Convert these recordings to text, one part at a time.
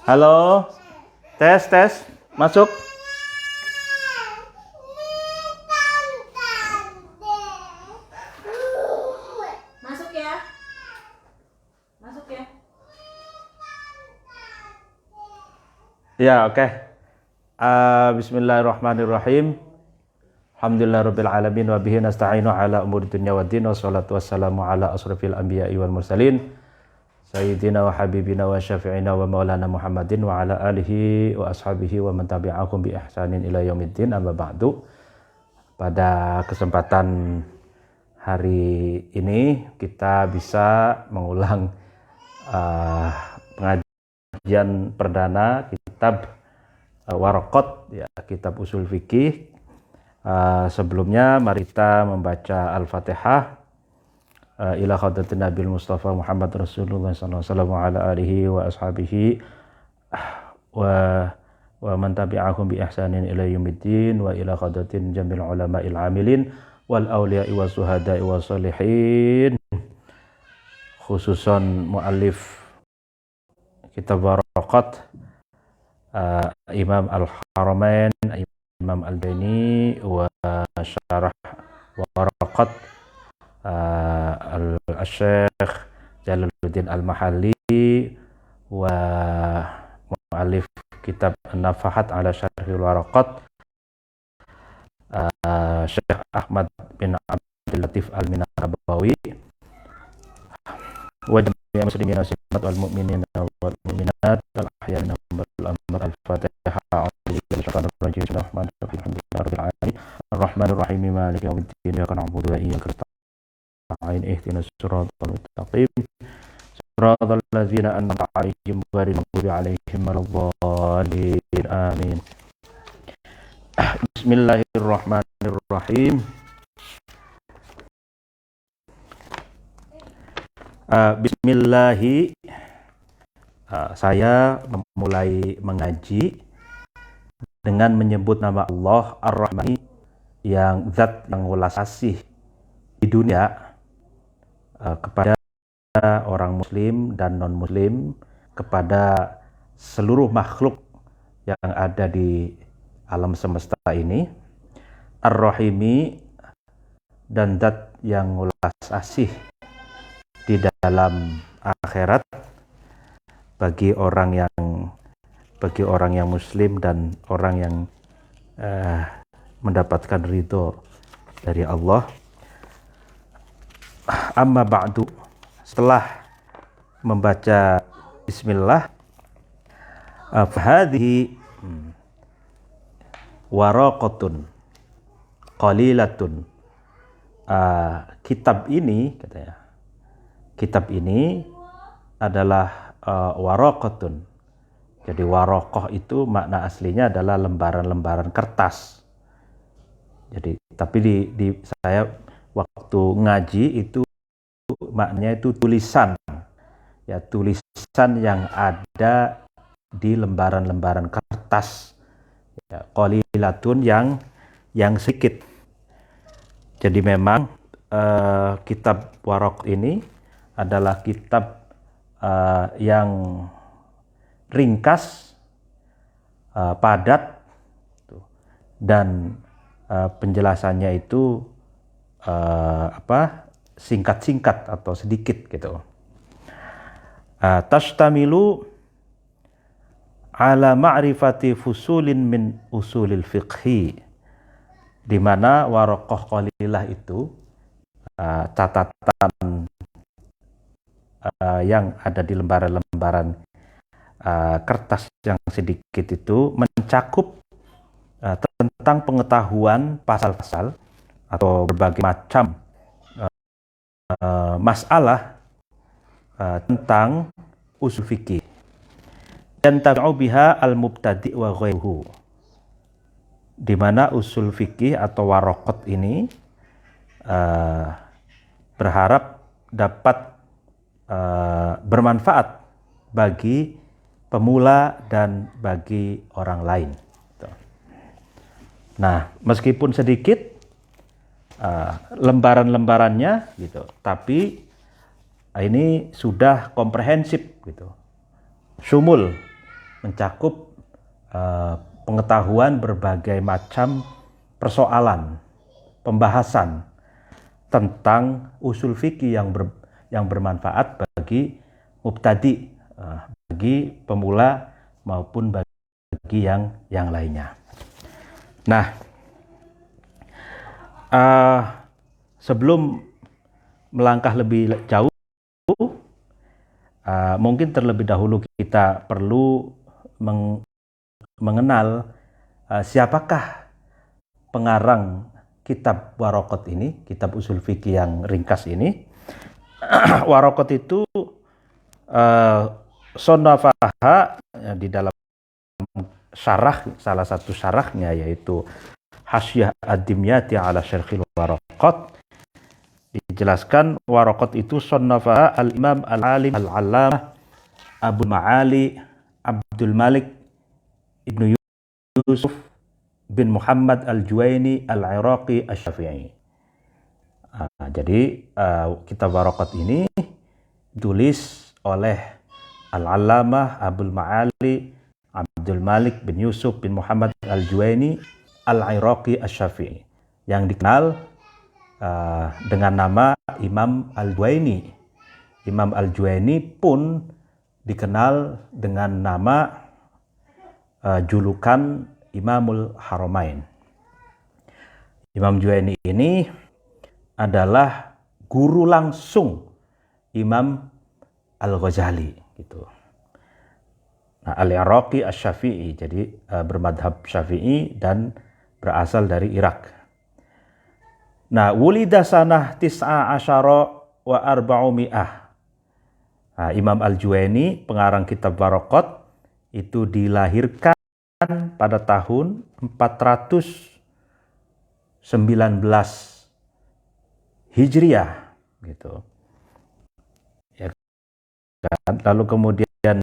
Halo, tes tes, masuk. Masuk ya. Masuk ya. Ya, oke. Bismillahirrahmanirrahim. Alhamdulillahirabbil alamin wa bihi nasta'inu ala umuri dunya waddin wassalatu wassalamu ala asrofil anbiya'i wal mursalin sayyidina wa habibina wa syafi'ina wa maulana Muhammadin wa ala alihi wa ashabihi wa man tabi'ahum bi ihsanin ila yaumiddin, amma ba'du. Pada kesempatan hari ini kita bisa mengulang pengajian perdana kitab Waraqat, ya, kitab usul fikih. Sebelumnya mari kita membaca Al-Fatihah ila hadratin Nabil Mustafa Muhammad Rasulullah sallallahu alaihi alihi wa ashabihi wa man tabi'ahum bi ihsanin ila yaumiddin wa ila hadratin jamil ulama'il amilin wal awliya'i was suhada'i was sholihin, khususan muallif kitab Waraqat Imam Al-Haramain Imam Al-Baini wa syarah Waraqat Al-Syekh Jalaluddin Al-Mahalli wa mu'alif kitab An-Nafahat ala Syarhil Waraqat Syekh Ahmad bin Abdul Latif Al-Minabawi wa jami'il muslimin wal mu'minin wal mu'minat al ahya'in wal amwat. Al-Fatihah. Ar-Rahmanir Rahim Maliki yaumiddin iyyaka na'budu wa iyyaka nasta'in ihdinas siratal mustaqim siratal ladzina an'amta 'alaihim ghairil maghdubi 'alaihim waladdallin amin. Bismillahirrahmanirrahim. Bismillahi, saya memulai mengaji dengan menyebut nama Allah Ar-Rahmani, yang zat yang welas asih di dunia kepada orang muslim dan non muslim, kepada seluruh makhluk yang ada di alam semesta ini. Ar-Rahimi, dan zat yang welas asih di dalam akhirat bagi orang yang muslim dan orang yang mendapatkan ridho dari Allah. Amma ba'du, setelah membaca bismillah, fahadhihi waraqatun qalilatun. Kitab ini, katanya, kitab ini adalah waraqatun. Jadi waraqah itu makna aslinya adalah lembaran-lembaran kertas. Jadi tapi di saya waktu ngaji itu maknanya itu tulisan. Ya, tulisan yang ada di lembaran-lembaran kertas. Ya, qalilatun, yang sedikit. Jadi memang kitab Waraqat ini adalah kitab yang ringkas, padat, dan penjelasannya itu singkat-singkat atau sedikit gitu. Tashtamilu ala ma'rifati fusulin min usulil fiqhi, di mana Waraqah qalilah itu catatan yang ada di lembaran-lembaran kertas yang sedikit itu mencakup tentang pengetahuan pasal-pasal atau berbagai macam masalah tentang usul fikih, dan tabi'u biha al-mubtadi' wa ghairuhu, di mana usul fikih atau Waraqat ini berharap dapat bermanfaat bagi pemula dan bagi orang lain. Nah, meskipun sedikit lembaran-lembarannya gitu, tapi ini sudah komprehensif gitu, syumul, mencakup pengetahuan berbagai macam persoalan, pembahasan tentang usul fikih yang bermanfaat bagi mubtadi, bagi pemula maupun bagi yang lainnya. Nah, sebelum melangkah lebih jauh, mungkin terlebih dahulu kita perlu mengenal siapakah pengarang kitab Waraqat ini, kitab usul fikih yang ringkas ini. Waraqat itu sonnafaha di dalam syarah, salah satu syarahnya yaitu Hasyiah Ad-Dimyati ala Syarhil Waraqat, dijelaskan Waraqat itu sonnafaha al-Imam al-Alim al-Allamah Abu Ma'ali Abdul Malik Ibnu Yusuf bin Muhammad al-Juwaini al-Iraqi asy-Syafi'i. Jadi kitab Waraqat ini ditulis oleh Al-Allamah Abul Ma'ali Abdul Malik bin Yusuf bin Muhammad al-Juwaini al-Iraqi asy-Syafi'i, yang dikenal dengan nama Imam al-Juwaini. Imam al-Juwaini pun dikenal dengan nama julukan Imamul Haramain. Imam Juwaini ini adalah guru langsung Imam Al-Ghazali gitu. Nah, Al-Iraqi asy-Syafi'i, jadi bermadhab Syafi'i dan berasal dari Irak. Nah, wulida sanah tis'a asyara wa arba'umi'ah. Nah, Imam Al-Juwaini, pengarang kitab Waraqat, itu dilahirkan pada tahun 419 Hijriah gitu. Ya kan? Lalu kemudian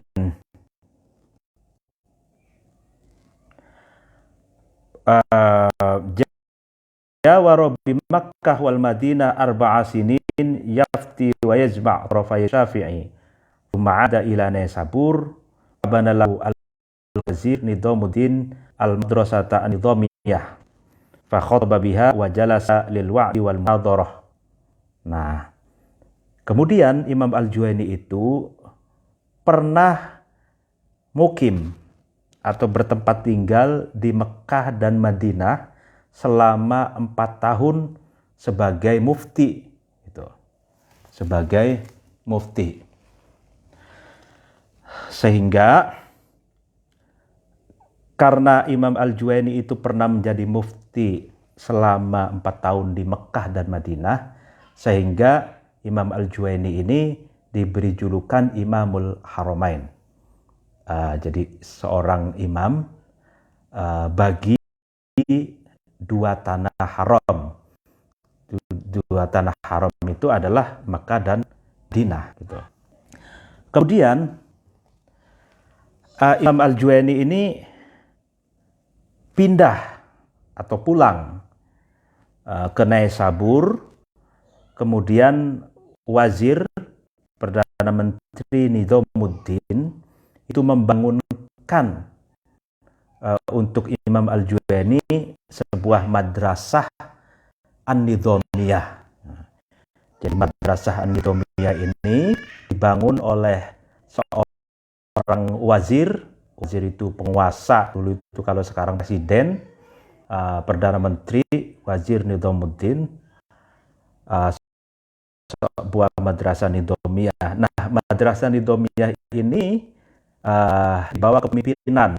jawara bi Makkah wal Madinah arba'a sinin yafti wa yajma' rafai Syafi'i. Thumma 'ada ila Naisabur bana lahu al-Wazir Nizamuddin al-Madrasata an-Nizamiyah fa khataba biha wa jalasa lil wa'di wal munadharah. Nah, kemudian Imam Al-Juwaini itu pernah mukim atau bertempat tinggal di Mekah dan Madinah selama 4 tahun sebagai mufti gitu. Sebagai mufti. Sehingga karena Imam Al-Juwaini itu pernah menjadi mufti selama 4 tahun di Mekah dan Madinah, sehingga Imam Al-Juwaini ini diberi julukan Imamul Haramain. Jadi seorang imam bagi dua tanah haram. Dua tanah haram itu adalah Mekah dan Madinah gitu. Kemudian Imam Al-Juwaini ini pindah atau pulang ke Naisabur, kemudian Wazir Perdana Menteri Nizamuddin itu membangunkan untuk Imam Al-Juwaini sebuah madrasah An-Nizamiyah. Jadi madrasah An-Nizamiyah ini dibangun oleh seorang wazir. Wazir itu penguasa, dulu itu kalau sekarang presiden, Perdana Menteri, Wazir Nizamuddin, sebuah madrasah Nizamiyah. Nah, madrasah Nizamiyah ini di bawah kepemimpinan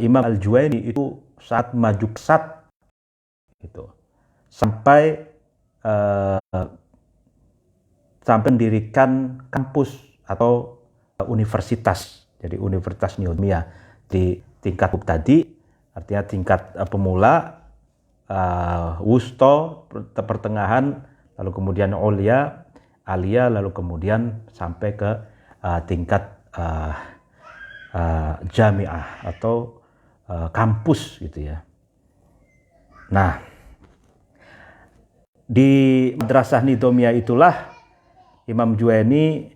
Imam Al-Juwaini itu saat maju pesat gitu, sampai mendirikan kampus atau universitas. Jadi Universitas Nizamiyah di tingkat tadi, artinya tingkat pemula, wusto, pertengahan, lalu kemudian ulia, alia, lalu kemudian sampai ke tingkat jamiah atau kampus gitu ya. Nah, di madrasah Nizamiyah itulah Imam Juwaini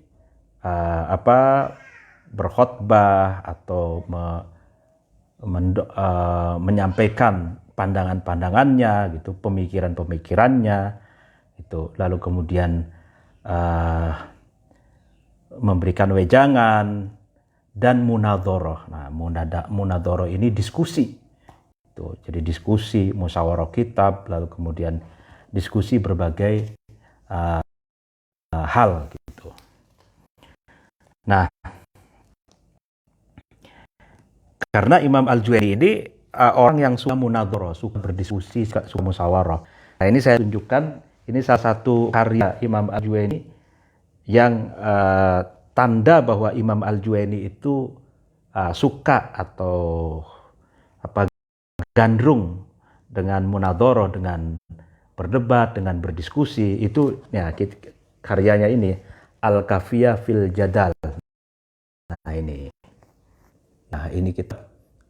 berkhotbah atau menyampaikan pandangan-pandangannya gitu, pemikiran-pemikirannya itu, lalu kemudian memberikan wejangan dan munadhoroh. Nah, munadhoroh ini diskusi. Itu, jadi diskusi, musyawarah kitab, lalu kemudian diskusi berbagai hal gitu. Nah, karena Imam Al-Juwaini ini orang yang suka munadhoroh, suka berdiskusi, suka musyawarah. Nah, ini saya tunjukkan, ini salah satu karya Imam Al-Juwaini yang tanda bahwa Imam Al-Juwaini itu suka atau gandrung dengan munadhoroh, dengan berdebat, dengan berdiskusi. Itu ya, karyanya ini Al-Kafiyah fil Jadal. Nah ini kita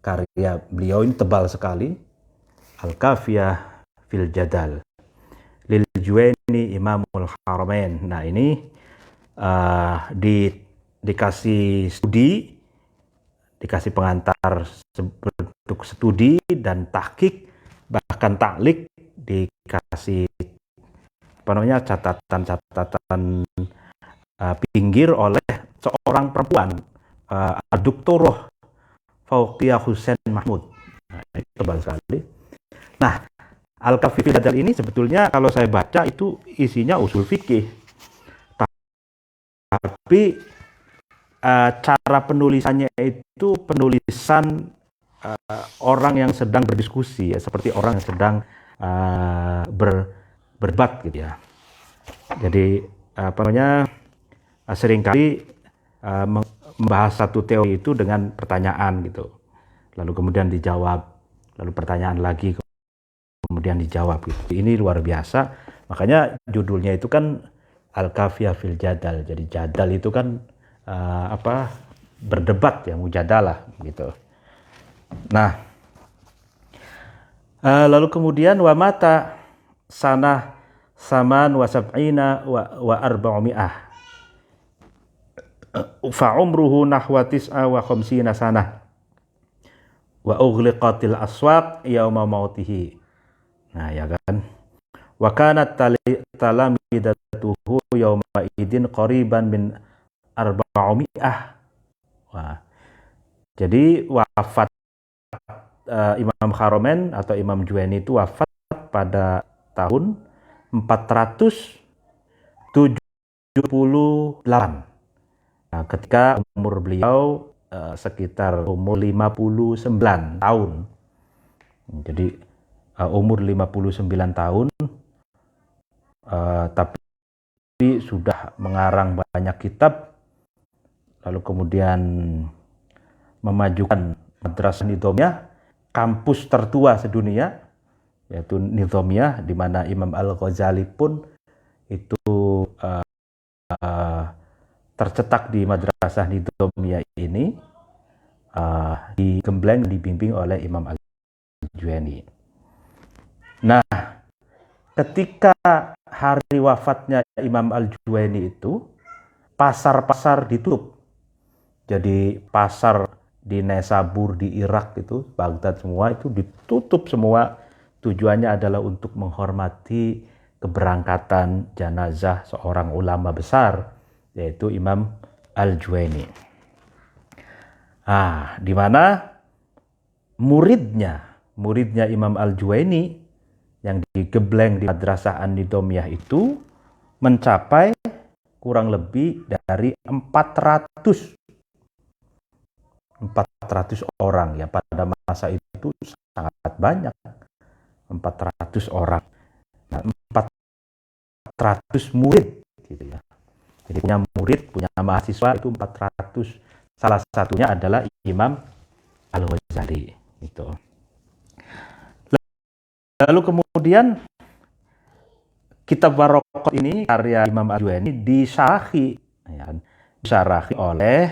karya beliau ini tebal sekali. Al-Kafiyah fil Jadal lil Juwaini Imamul Haramain. Nah ini dikasih studi, dikasih pengantar untuk studi dan tahqiq, bahkan taklik, dikasih catatan-catatan pinggir oleh seorang perempuan, Doktorah Fauqiyah Husain Mahmud. Nah, itu tebal sekali. Nah, Al-Kafiyah fil Jadal ini sebetulnya kalau saya baca itu isinya usul fikih. Tapi cara penulisannya itu penulisan orang yang sedang berdiskusi, ya, seperti orang yang sedang berdebat gitu ya. Jadi seringkali membahas satu teori itu dengan pertanyaan gitu, lalu kemudian dijawab, lalu pertanyaan lagi, kemudian dijawab gitu. Ini luar biasa, makanya judulnya itu kan Al-Kafiyah fil Jadal. Jadi jadal itu kan berdebat ya, mujadalah gitu. Nah, lalu kemudian wa mata sanah saman wa sab'ina wa arba'umi'ah fa umruhu nahwa tis'a wa khamsina sanah wa ughliqatil aswaq yauma mautihi. Nah ya kan, wa kanat talamidatuhu yauma idin qariban min arba'umi'ah. Wah, jadi wafat Imam Haramain atau Imam Juwaini itu wafat pada tahun 478. Nah, ketika umur beliau sekitar umur 59 tahun. Jadi umur 59 tahun, tapi sudah mengarang banyak kitab, lalu kemudian memajukan Madrasah Nizamiyah, kampus tertua sedunia, yaitu Nizamiyah, di mana Imam Al-Ghazali pun itu tercetak di Madrasah Nizamiyah ini, digembleng, dibimbing oleh Imam Al-Juwaini. Nah, ketika hari wafatnya Imam Al-Juwaini itu, pasar-pasar ditutup. Jadi pasar di Nesabur, di Irak itu, Baghdad semua itu ditutup semua. Tujuannya adalah untuk menghormati keberangkatan jenazah seorang ulama besar, yaitu Imam Al-Juwaini. Di mana muridnya Imam Al-Juwaini yang digembleng di Madrasah An-Nizamiyah itu mencapai kurang lebih dari 400 orang ya, pada masa itu sangat banyak, 400 orang. Nah, 400 murid gitu ya. Jadi punya murid, punya mahasiswa itu 400. Salah satunya adalah Imam Al-Ghazali gitu. Lalu kemudian kitab Waraqat ini karya Imam Al-Juwaini disyarahi oleh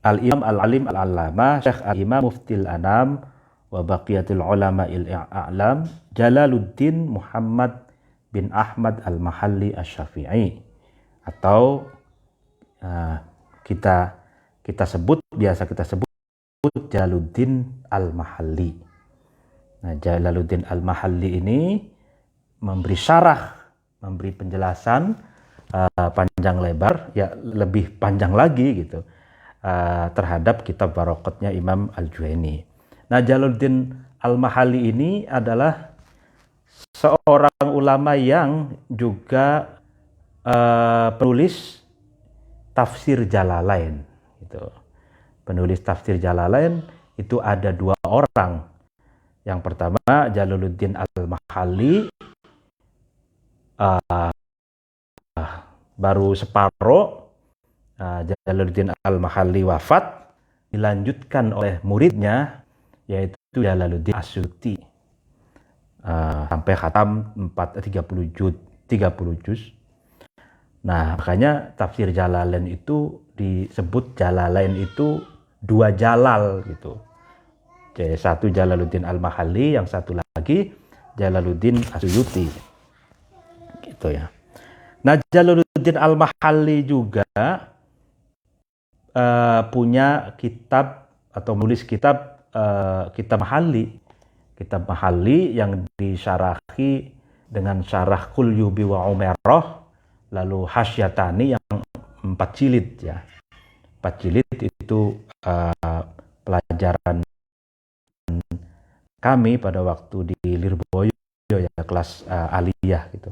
Al-Imam Al-Alim Al-Allama Syekh Al-Imam Muftil Anam wa Baqiyatul Ulama Il-A'lam Jalaluddin Muhammad bin Ahmad Al-Mahalli Asy-Syafi'i, atau kita biasa kita sebut Jalaluddin Al-Mahalli. Nah, Jalaluddin Al-Mahalli ini memberi penjelasan panjang lebar, ya lebih panjang lagi gitu, terhadap kitab Baraqatnya Imam Al-Juwaini. Nah, Jalaluddin Al-Mahalli ini adalah seorang ulama yang juga penulis tafsir Jalalain. Gitu. Penulis tafsir Jalalain itu ada 2 orang. Yang pertama Jalaluddin Al-Mahalli, baru separuh Jalaluddin Al-Mahalli wafat, dilanjutkan oleh muridnya yaitu Jalaluddin As-Suyuti, sampai khatam 30 juz. Nah, makanya tafsir Jalalain itu disebut Jalalain itu 2 jalal gitu. Jadi satu Jalaluddin Al-Mahalli, yang satu lagi Jalaluddin As-Suyuti. Gitu ya. Nah, Jalaluddin Al-Mahalli juga punya kitab atau menulis kitab Mahalli yang disyarahi dengan syarah Qulyubi wa Umairah, lalu Hasyatani yang 4 jilid ya. 4 jilid itu pelajaran kami pada waktu di Lirboyo ya, kelas aliyah gitu.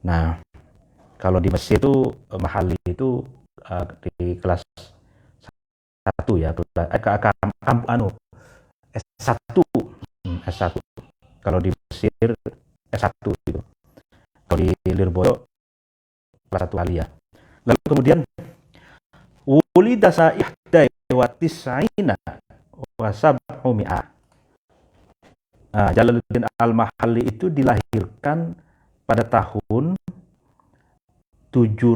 Nah, kalau di Mesir itu Mahalli itu di kelas 1 ya, S1. S1. Kalau di Mesir S1 gitu. Kalau di Lirboyo kelas 1 aliyah. Lalu kemudian wulida ihda wa tis'ina wa sab'umi'ah. Jalaluddin Al-Mahalli itu dilahirkan pada tahun 700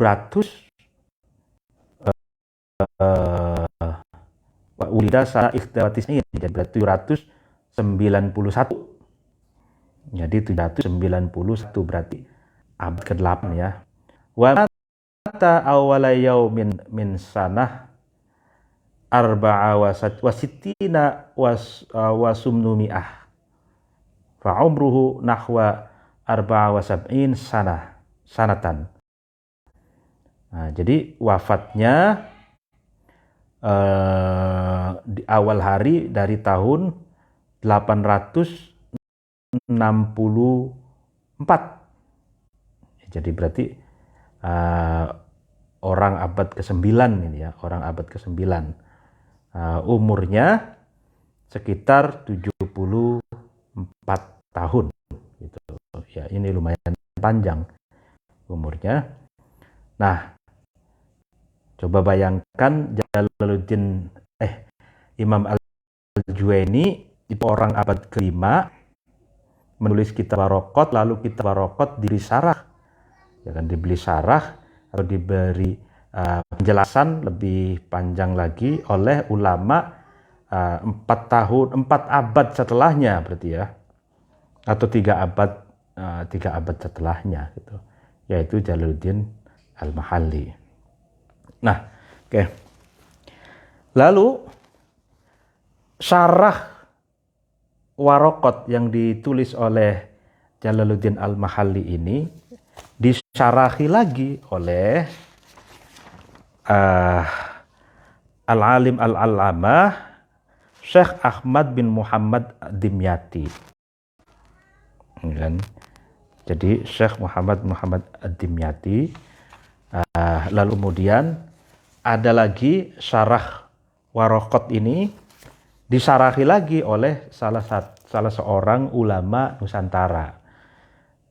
wulida ihda wa tis'ina, jadi berarti 791. Jadi 791 berarti abad ke-8 ya. Wa mata awwala yaumin min sanah arba'a wa sittina wa sumnumi'ah. Fa umruhu nahwa arba'a wa sab'in sanatan. Nah, jadi wafatnya di awal hari dari tahun 864. Jadi berarti orang abad ke-9 ini ya, orang abad ke-9. Umurnya sekitar 74 tahun gitu. Ya, ini lumayan panjang umurnya. Nah, coba bayangkan Jalaluddin Imam Al-Juwaini itu orang abad ke-5 menulis kitab Baraqat, lalu kitab Baraqat diberi syarah. Ya kan, diberi syarah atau diberi penjelasan lebih panjang lagi oleh ulama 4 abad setelahnya berarti ya, atau 3 abad setelahnya gitu, yaitu Jalaluddin Al-Mahalli. Nah, oke. Lalu syarah Waraqat yang ditulis oleh Jalaluddin Al-Mahalli ini disyarahi lagi oleh Al-Alim Al-Allamah Syekh Ahmad bin Muhammad Ad-Dimyati. Kan? Jadi Syekh Muhammad Ad-Dimyati. Lalu kemudian ada lagi syarah Waraqat ini disyarahi lagi oleh salah seorang ulama Nusantara,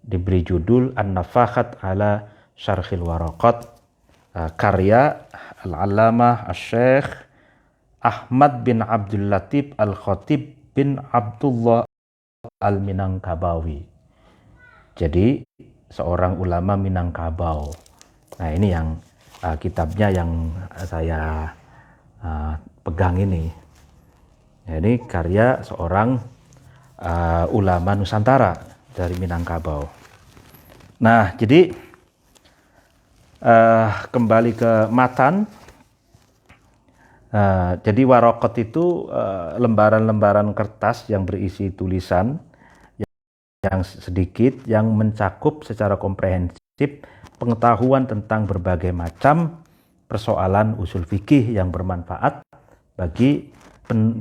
diberi judul An-Nafakhat ala Syarhil Waraqat, karya Al-Allamah Asy-Syaikh Ahmad bin Abdul Latif Al-Khatib bin Abdullah Al-Minangkabawi. Jadi seorang ulama Minangkabau. Nah, ini yang kitabnya yang saya pegang ini. Ya, ini karya seorang ulama Nusantara dari Minangkabau. Nah, jadi kembali ke matan. Jadi waraqat itu lembaran-lembaran kertas yang berisi tulisan yang sedikit yang mencakup secara komprehensif pengetahuan tentang berbagai macam persoalan usul fikih yang bermanfaat bagi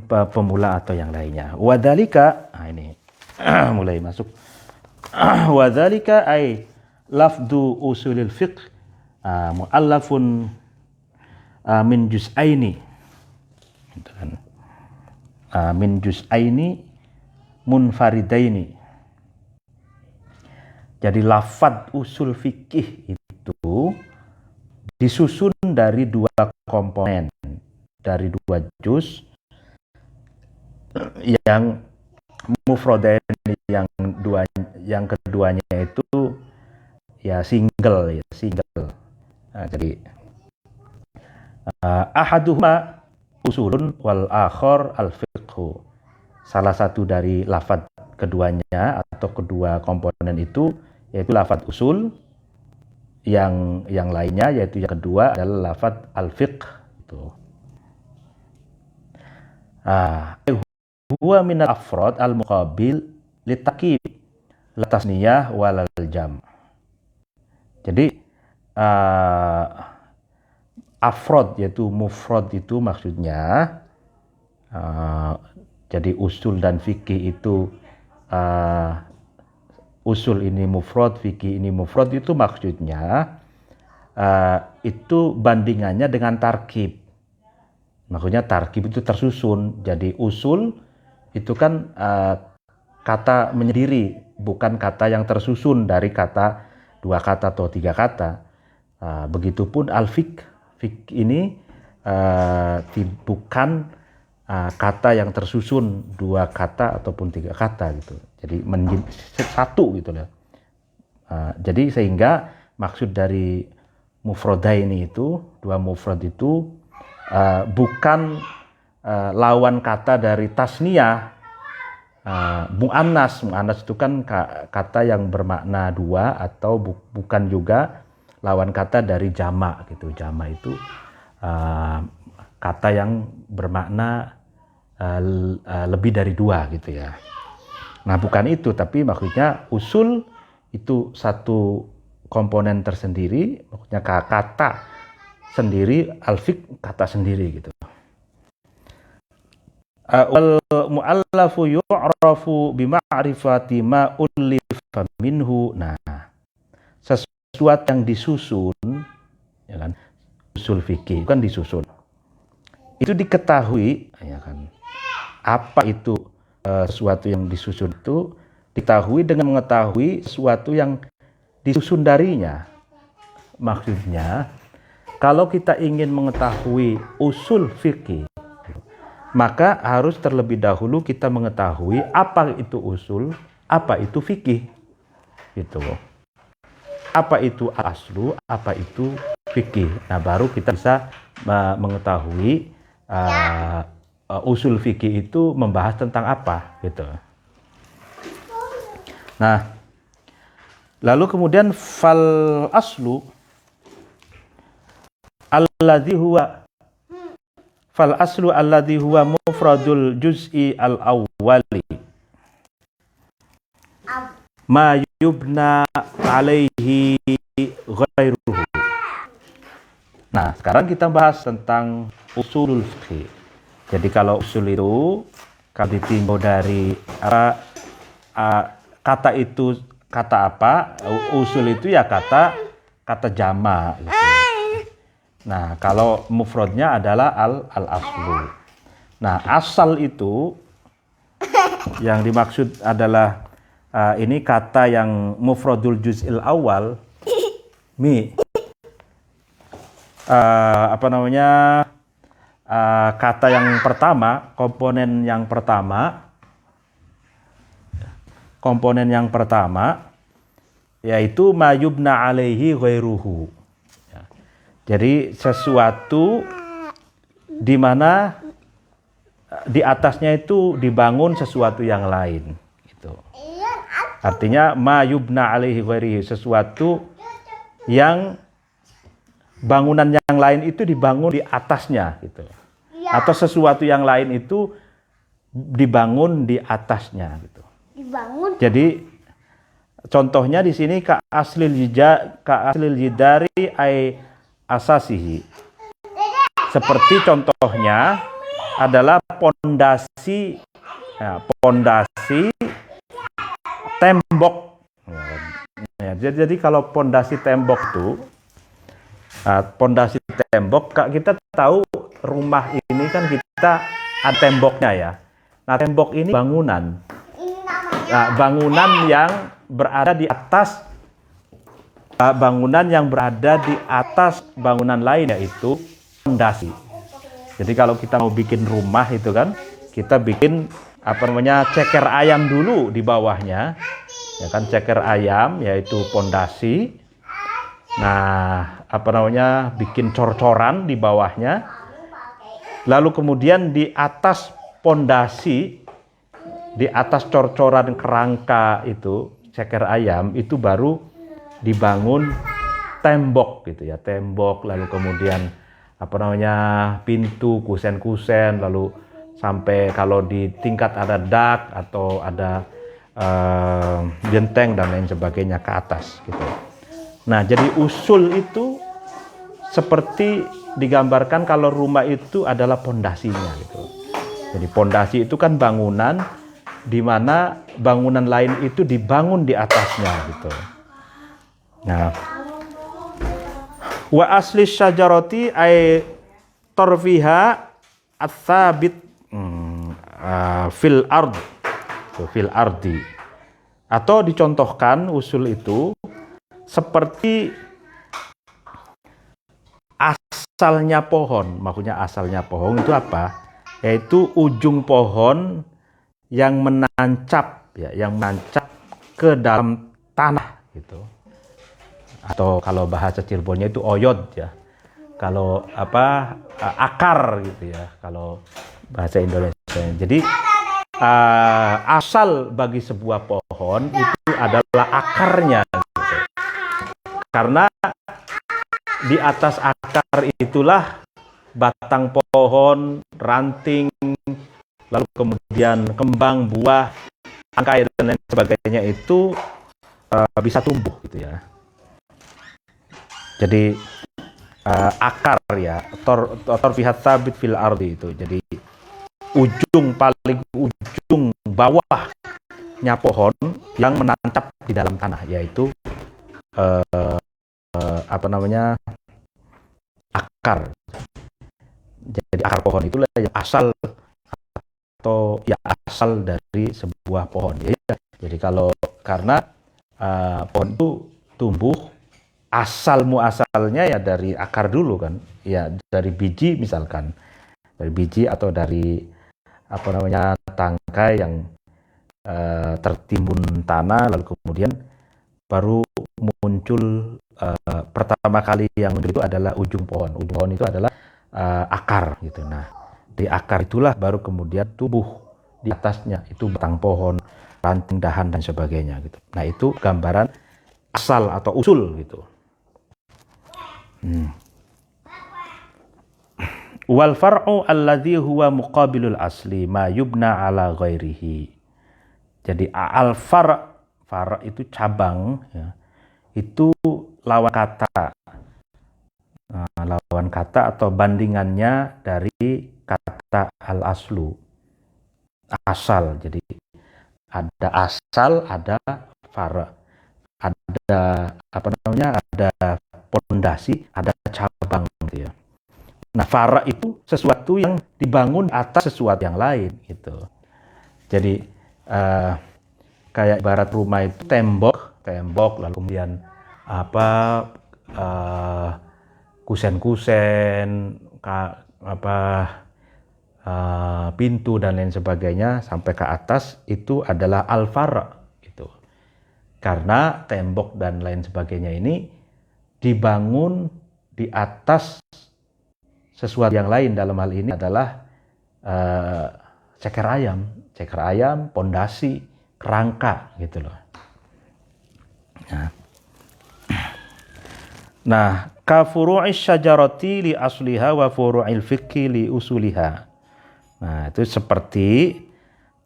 pemula atau yang lainnya. Wadzalika, ini mulai masuk. Wadzalika ay lafdu usulil fiqh muallafun min juz'aini. Gitu kan. Min juz'aini munfaridaini. Jadi lafadz usul fikih itu disusun dari dua komponen, dari dua juz yang mufradain, yang keduanya itu ya single. Jadi ahaduhuma usulun wal akhar al fiqhu. Salah satu dari lafadz keduanya atau kedua komponen itu yaitu lafadz usul, yang lainnya yaitu yang kedua adalah lafadz al-fiqh itu. Huwa min al-afrad al-muqabil litakib la tasniyah walal jam. Jadi afrad yaitu mufrad itu maksudnya jadi usul dan fikih itu usul ini mufrad, fikih ini mufrad, itu maksudnya itu bandingannya dengan tarkib. Maksudnya tarkib itu tersusun. Jadi usul itu kan kata menyendiri, bukan kata yang tersusun dari kata, dua kata atau tiga kata. Begitupun al-fiqh ini bukan kata yang tersusun dua kata ataupun tiga kata gitu. Jadi menjadi satu gitu loh. Jadi sehingga maksud dari mufradaini itu, dua mufrad itu bukan lawan kata dari tasniyah. Mu'annas itu kan kata yang bermakna dua, atau bukan juga lawan kata dari jama' gitu. Jama' itu kata yang bermakna lebih dari dua gitu ya. Nah bukan itu, tapi maksudnya usul itu satu komponen tersendiri, maksudnya kata sendiri, al-fiqh kata sendiri gitu. Wal mu'allafu yu'rafu bima'rifati ma ullifa minhu. Nah, sesuatu yang disusun, ya kan, usul fikih kan disusun. Itu diketahui, ya kan. Apa itu sesuatu yang disusun itu diketahui dengan mengetahui sesuatu yang disusun darinya. Maksudnya, kalau kita ingin mengetahui usul fikih, maka harus terlebih dahulu kita mengetahui apa itu usul, apa itu fikih. Gitu. Apa itu aslu, apa itu fikih. Nah, baru kita bisa mengetahui usul fikih itu membahas tentang apa gitu. Nah, lalu kemudian fal aslu alladzi huwa mufradul juz'i al awwali ma yubna alaihi ghairuhu. Nah, sekarang kita bahas tentang usulul fikih. Jadi kalau usul itu kalau ditinjau dari kata itu kata apa? Usul itu ya kata jama gitu. Nah, kalau mufradnya adalah al-aslu. Nah, asal itu yang dimaksud adalah ini kata yang mufradul juz'il awal, kata yang pertama, komponen yang pertama yaitu mayubna alaihi ghairuhu. Ya. Jadi sesuatu di mana di atasnya itu dibangun sesuatu yang lain gitu. Artinya mayubna alaihi ghairuhu, sesuatu yang bangunan yang lain itu dibangun di atasnya gitu. atau sesuatu yang lain itu dibangun di atasnya gitu. Dibangun. Jadi contohnya di sini ka aslil jidari ay asasihi. Seperti contohnya adalah pondasi tembok. Jadi kalau pondasi tembok itu kita tahu rumah ini kan kita ada temboknya ya. Nah, tembok ini bangunan. Nah, bangunan yang berada di atas bangunan lain, yaitu pondasi. Jadi kalau kita mau bikin rumah itu kan, kita bikin ceker ayam dulu di bawahnya. Ya kan, ceker ayam yaitu pondasi. Nah, bikin cor-coran di bawahnya. Lalu kemudian di atas pondasi, di atas cor-coran kerangka itu, ceker ayam itu baru dibangun tembok gitu ya, tembok, lalu kemudian pintu, kusen-kusen, lalu sampai kalau di tingkat ada dak atau ada genteng dan lain sebagainya ke atas gitu. Nah, jadi usul itu seperti digambarkan kalau rumah itu adalah pondasinya gitu. Jadi pondasi itu kan bangunan di mana bangunan lain itu dibangun di atasnya gitu. Nah, wa asli syajarati ay tarfiha ats-tsabit fil ardi. Atau dicontohkan usul itu seperti asalnya pohon. Maksudnya asalnya pohon itu apa? Yaitu ujung pohon yang menancap ke dalam tanah gitu. Atau kalau bahasa Cirebonnya itu oyod ya. Kalau akar gitu ya. Kalau bahasa Indonesia. Jadi asal bagi sebuah pohon itu adalah akarnya gitu. Karena di atas akar itulah batang pohon, ranting, lalu kemudian kembang, buah, tangkai dan lain sebagainya itu bisa tumbuh gitu ya. Jadi akar ya, torfihat sabit fil ardi itu. Jadi paling ujung bawahnya pohon yang menancap di dalam tanah, yaitu akar. Jadi akar pohon itulah yang asal dari sebuah pohon ya. Jadi karena pohon itu tumbuh asalnya ya dari akar dulu kan, ya dari biji misalkan, dari biji atau dari tangkai yang tertimbun tanah, lalu kemudian baru muncul pertama kali yang muncul itu adalah ujung pohon. Ujung pohon itu adalah akar gitu. Nah, di akar itulah baru kemudian tumbuh di atasnya itu batang pohon, ranting, dahan dan sebagainya gitu. Nah, itu gambaran asal atau usul gitu. Wal far'u alladhi huwa muqabilul asli ma yubna ala ghairihi. Jadi al far' itu cabang ya. Itu lawan kata atau bandingannya dari kata al-aslu, asal. Jadi ada asal, ada far', ada ada pondasi, ada cabang gitu ya. Nah, far' itu sesuatu yang dibangun atas sesuatu yang lain gitu. Jadi kayak ibarat rumah itu tembok, lalu kemudian kusen-kusen, pintu dan lain sebagainya sampai ke atas itu adalah al-far' gitu. Karena tembok dan lain sebagainya ini dibangun di atas sesuatu yang lain, dalam hal ini adalah ceker ayam, pondasi, kerangka gitu loh. Nah. Nah, ka furu'is syajarati li asliha wa furu'il fiqhi li usuliha. Nah, itu seperti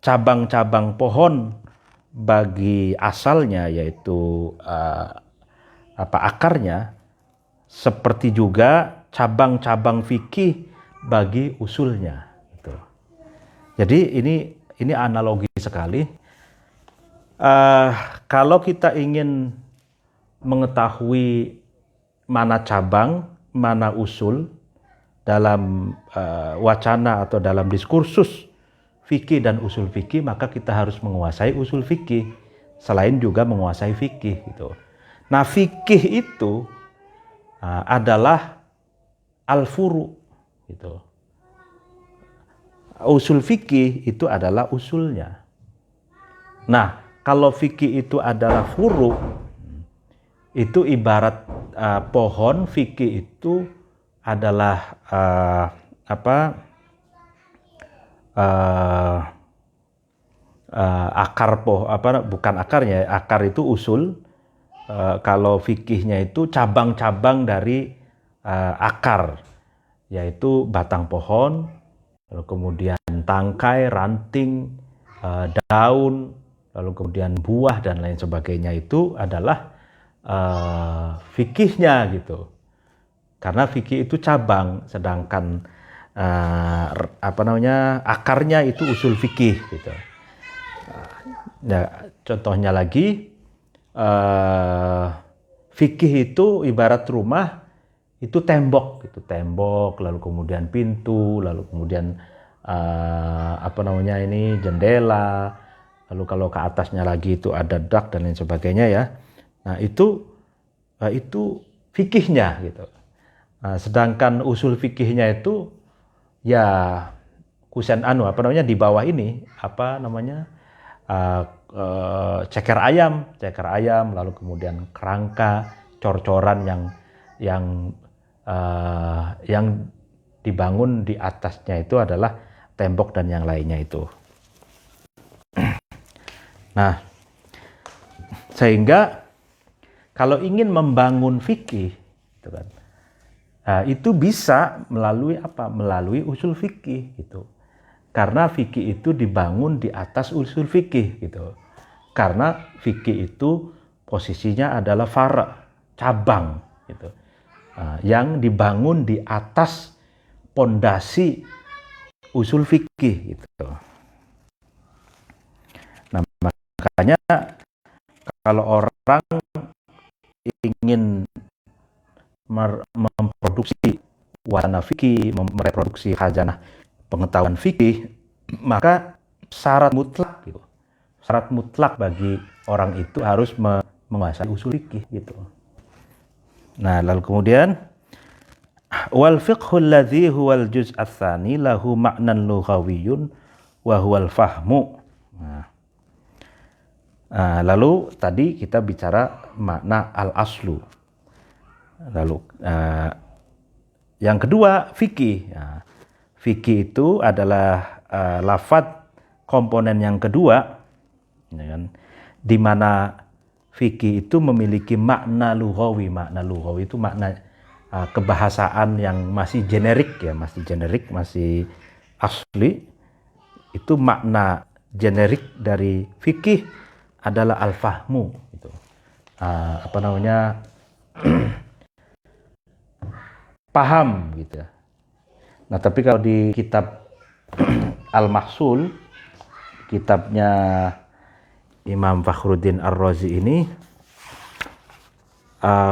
cabang-cabang pohon bagi asalnya, yaitu akarnya, seperti juga cabang-cabang fikih bagi usulnya. Gitu. Jadi ini analogi sekali. Kalau kita ingin mengetahui mana cabang, mana usul dalam wacana atau dalam diskursus fikih dan usul fikih, maka kita harus menguasai usul fikih selain juga menguasai fikih gitu. Nah, fikih itu adalah al-furu gitu. Usul fikih itu adalah usulnya. Nah, kalau fikih itu adalah furu, itu ibarat pohon. Fikih itu adalah akar bukan akarnya, akar itu usul. Kalau fikihnya itu cabang-cabang dari akar, yaitu batang pohon, lalu kemudian tangkai, ranting, daun, lalu kemudian buah dan lain sebagainya. Itu adalah fikihnya gitu. Karena fikih itu cabang, sedangkan akarnya itu usul fikih gitu. Nah, contohnya lagi, fikih itu ibarat rumah, itu tembok gitu, tembok, lalu kemudian pintu, lalu kemudian jendela, lalu kalau ke atasnya lagi itu ada dak dan lain sebagainya ya. Nah, itu fikihnya gitu. Nah, sedangkan usul fikihnya itu ya kusen di bawah ini ceker ayam, lalu kemudian kerangka, cor-coran yang dibangun di atasnya itu adalah tembok dan yang lainnya itu. Nah, sehingga kalau ingin membangun fikih, gitu kan, itu bisa melalui usul fikih gitu. Karena fikih itu dibangun di atas usul fikih gitu. Karena fikih itu posisinya adalah cabang gitu. Yang dibangun di atas pondasi usul fikih gitu. Nah, makanya kalau orang ingin memproduksi wacana fikih, mereproduksi khazanah pengetahuan fikih, maka syarat mutlak bagi orang itu harus menguasai usul fikih gitu. Nah, lalu kemudian wal fiqhul ladzi huwal juz' ats-tsani lahu ma'nan lughawiyyun wa huwal fahmu. Lalu tadi kita bicara makna al-aslu. Lalu yang kedua fikih. Fikih itu adalah lafadz komponen yang kedua, ya kan? Di mana fikih itu memiliki makna lughawi. Makna lughawi itu makna kebahasaan yang masih generik ya, masih asli. Itu makna generik dari fikih adalah al-fahmu gitu. Paham gitu ya. Nah, tapi kalau di kitab Al-Mahsul, kitabnya Imam Fakhruddin Ar-Razi ini,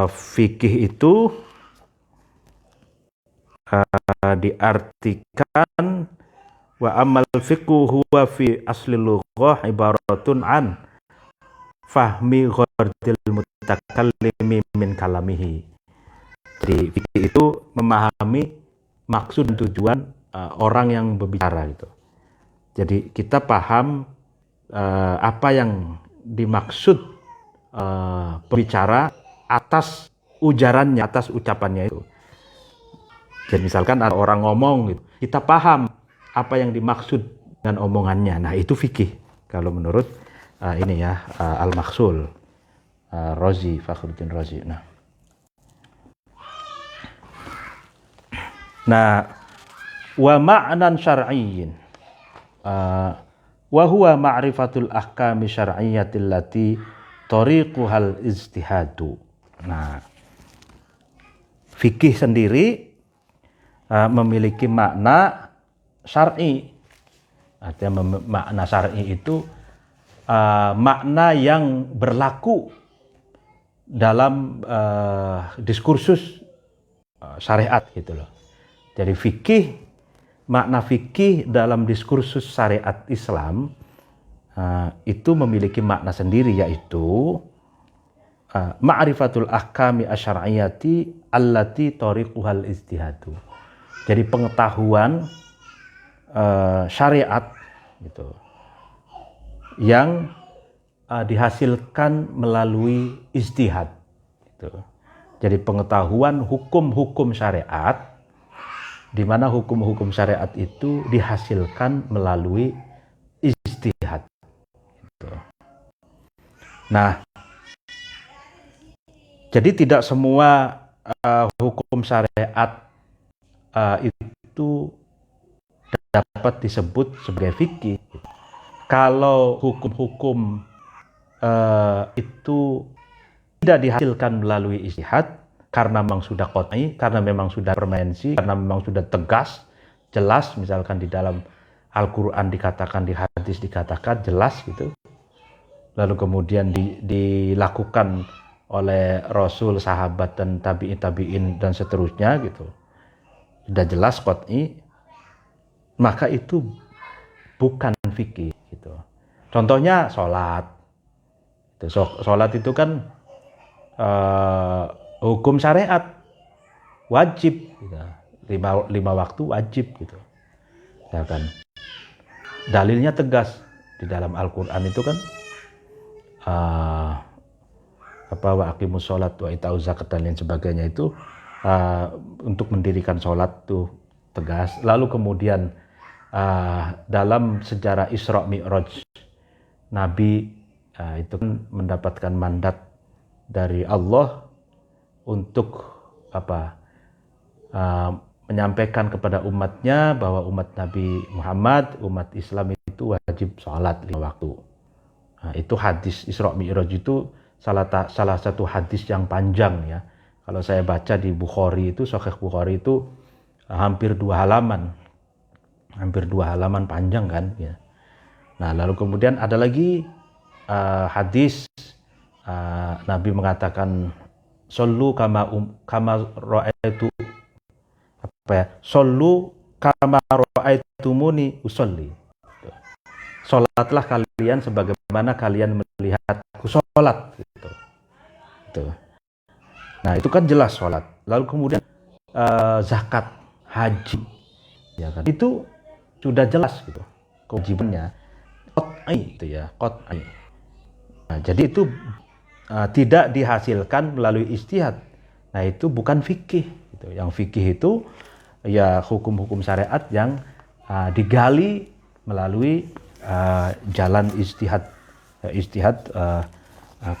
fikih itu diartikan wa amal fiqhu huwa fi asli lughah ibaratun an fahmi ghardil mutakallimi min kalamihi. Jadi fikih itu memahami maksud dan tujuan orang yang berbicara gitu. Jadi kita paham apa yang dimaksud pembicara atas ujarannya, atas ucapannya itu. Jadi misalkan ada orang ngomong gitu, kita paham apa yang dimaksud dengan omongannya. Nah, itu fikih kalau menurut Al-Mahsul, Razi, Fakhruddin Razi. Nah, Nah, wa ma'nan syar'iyyin wa huwa ma'rifatul ahkami syar'iyyatil lati tariquhal ijtihadu. Nah, fikih sendiri memiliki makna syar'i. Artinya makna syar'i itu makna yang berlaku dalam diskursus syariat gitu loh. Jadi makna fikih dalam diskursus syariat Islam itu memiliki makna sendiri, yaitu ma'rifatul ahkami asyariyati allati tariquhal ijtihadu. Jadi pengetahuan syariat gitu yang dihasilkan melalui ijtihad gitu. Jadi pengetahuan hukum-hukum syariat, di mana hukum-hukum syariat itu dihasilkan melalui ijtihad gitu. Nah, jadi tidak semua hukum syariat itu dapat disebut sebagai fikih. Kalau hukum-hukum itu tidak dihasilkan melalui ijtihad karena memang sudah qat'i, karena memang sudah permanensi, karena memang sudah tegas, jelas, misalkan di dalam Al-Quran dikatakan, di hadis dikatakan, jelas gitu. Lalu kemudian dilakukan oleh Rasul, sahabat, dan tabi'in dan seterusnya gitu. Sudah jelas qat'i, maka itu bukan fikih gitu. Contohnya sholat. Sholat itu kan hukum syariat, wajib gitu. lima waktu wajib gitu. Ya kan. Dalilnya tegas di dalam Al-Quran itu kan wa aqimus sholat wa ita'uz zakat dan lain sebagainya itu untuk mendirikan sholat tuh tegas. Lalu kemudian dalam sejarah Isra Mi'raj, Nabi itu kan mendapatkan mandat dari Allah untuk menyampaikan kepada umatnya bahwa umat Nabi Muhammad, umat Islam itu wajib sholat 5 waktu. Nah, itu hadis Isra Mi'raj itu salah satu hadis yang panjang ya. Kalau saya baca di Bukhari itu, Sahih Bukhari itu hampir 2 halaman. Hampir 2 halaman panjang kan ya. Nah, lalu kemudian ada lagi hadis Nabi mengatakan sallu kama ra'aitu sallu kama ra'aitumuni usolli. Salatlah kalian sebagaimana kalian melihatku salat gitu. Nah, itu kan jelas salat. Lalu kemudian zakat, haji ya kan. Itu sudah jelas gitu kewajibannya, qat'i gitu ya, qat'i. Nah, jadi itu tidak dihasilkan melalui ijtihad. Nah, itu bukan fikih gitu. Yang fikih itu ya hukum-hukum syariat yang digali melalui jalan ijtihad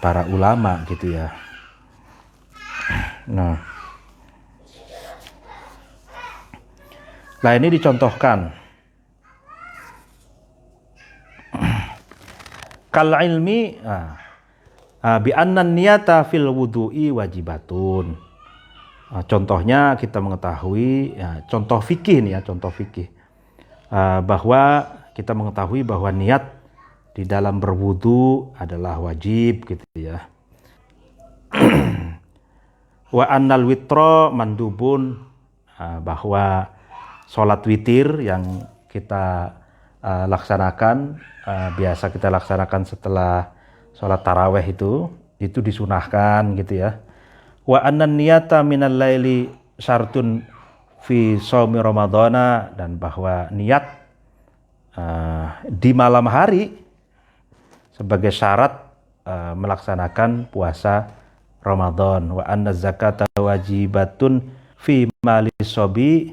para ulama gitu ya. Nah, ini dicontohkan kal ilmi bi anna niyata fil wudu'i wajibatun. Contohnya kita mengetahui contoh fikih nih ya, contoh fikih bahwa kita mengetahui bahwa niat di dalam berwudu adalah wajib gitu ya. Wa annal witra mandubun, bahwa sholat witir yang kita laksanakan, biasa kita laksanakan setelah sholat taraweh itu disunahkan gitu ya. Wa annan niyata minal laili syartun fi shaumi ramadhana, dan bahwa niat di malam hari sebagai syarat melaksanakan puasa Ramadan. Wa anna zakata wajibatun fi mali sobi,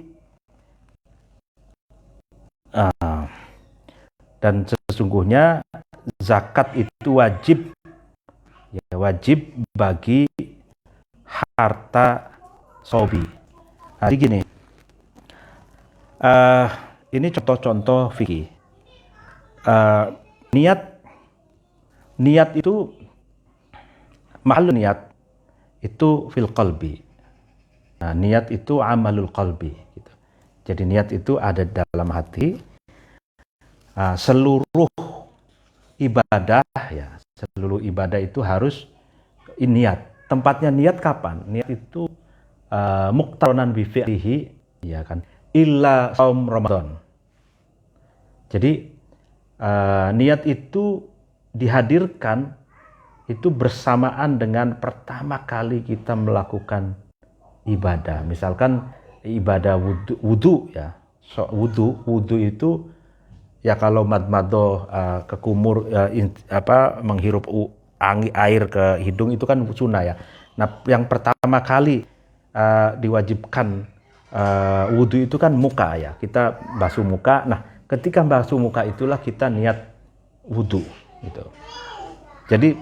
dan sesungguhnya zakat itu wajib bagi harta sobi. Jadi gini, Eh, ini contoh-contoh fikih. Niat itu mahal niat itu fil qalbi. Nah, niat itu amalul qalbi gitu. Jadi niat itu ada dalam hati. Seluruh ibadah ya, seluruh ibadah itu harus niat. Tempatnya niat kapan? Niat itu muqtaronan bi fi'lihi ya kan. Illa saum Ramadan. Jadi niat itu dihadirkan itu bersamaan dengan pertama kali kita melakukan ibadah. Misalkan ibadah wudu ya. Wudu itu ya kalau madmadoh ke kumur menghirup air ke hidung itu kan sunnah ya. Nah, yang pertama kali diwajibkan wudu itu kan muka ya. Kita basuh muka. Nah, ketika basuh muka itulah kita niat wudu gitu. Jadi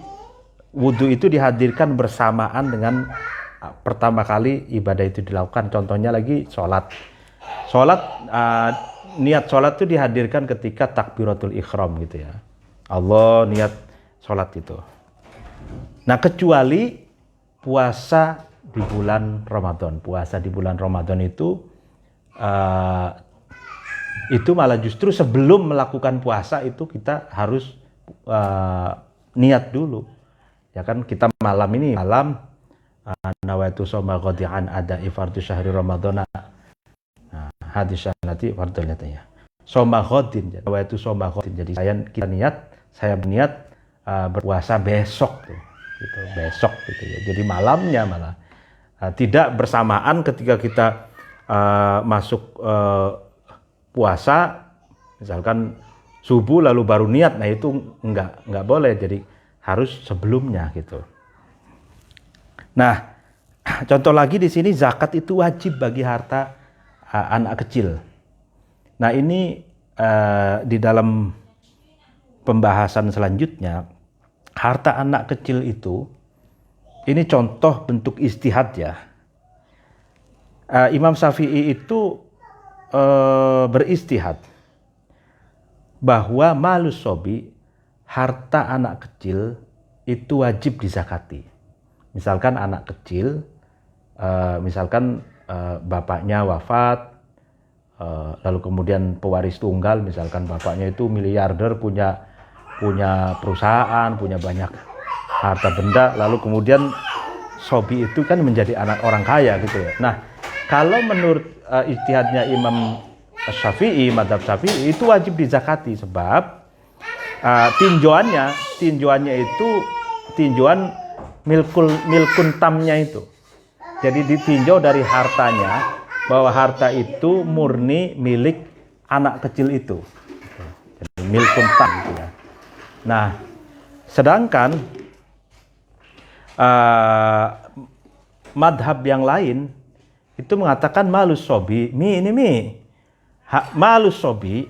wudu itu dihadirkan bersamaan dengan pertama kali ibadah itu dilakukan. Contohnya lagi sholat. Niat sholat itu dihadirkan ketika takbiratul ihram gitu ya. Allah niat sholat itu. Nah, kecuali puasa di bulan Ramadan. Puasa di bulan Ramadan itu malah justru sebelum melakukan puasa itu kita harus niat dulu. Ya kan kita malam nawaitu shoma ghadi'an ada ifardhu syahri ramadhana. Nah, hadis nanti fardhunya ya. Shoma ghadin, nawaitu shoma ghadin. Jadi saya berniat berpuasa besok tuh. Gitu, besok gitu ya. Jadi malamnya malah tidak bersamaan ketika kita masuk puasa, misalkan subuh lalu baru niat. Nah, itu enggak boleh. Jadi harus sebelumnya gitu. Nah, contoh lagi di sini zakat itu wajib bagi harta anak kecil. Nah, ini di dalam pembahasan selanjutnya, harta anak kecil itu ini contoh bentuk ijtihad ya. Imam Syafi'i itu berijtihad bahwa malus sobi, harta anak kecil itu wajib dizakati. Misalkan anak kecil, bapaknya wafat, lalu kemudian pewaris tunggal, misalkan bapaknya itu miliarder, punya perusahaan, punya banyak harta benda, lalu kemudian sobi itu kan menjadi anak orang kaya gitu ya. Nah, kalau menurut ijtihadnya Imam Syafi'i, madzhab Syafi'i, itu wajib dizakati sebab tinjauannya itu tinjauan milkun tamnya itu. Jadi ditinjau dari hartanya, bahwa harta itu murni milik anak kecil itu. Jadi milkun tam gitu ya. Nah, sedangkan madhab yang lain itu mengatakan malus sobi, malus sobi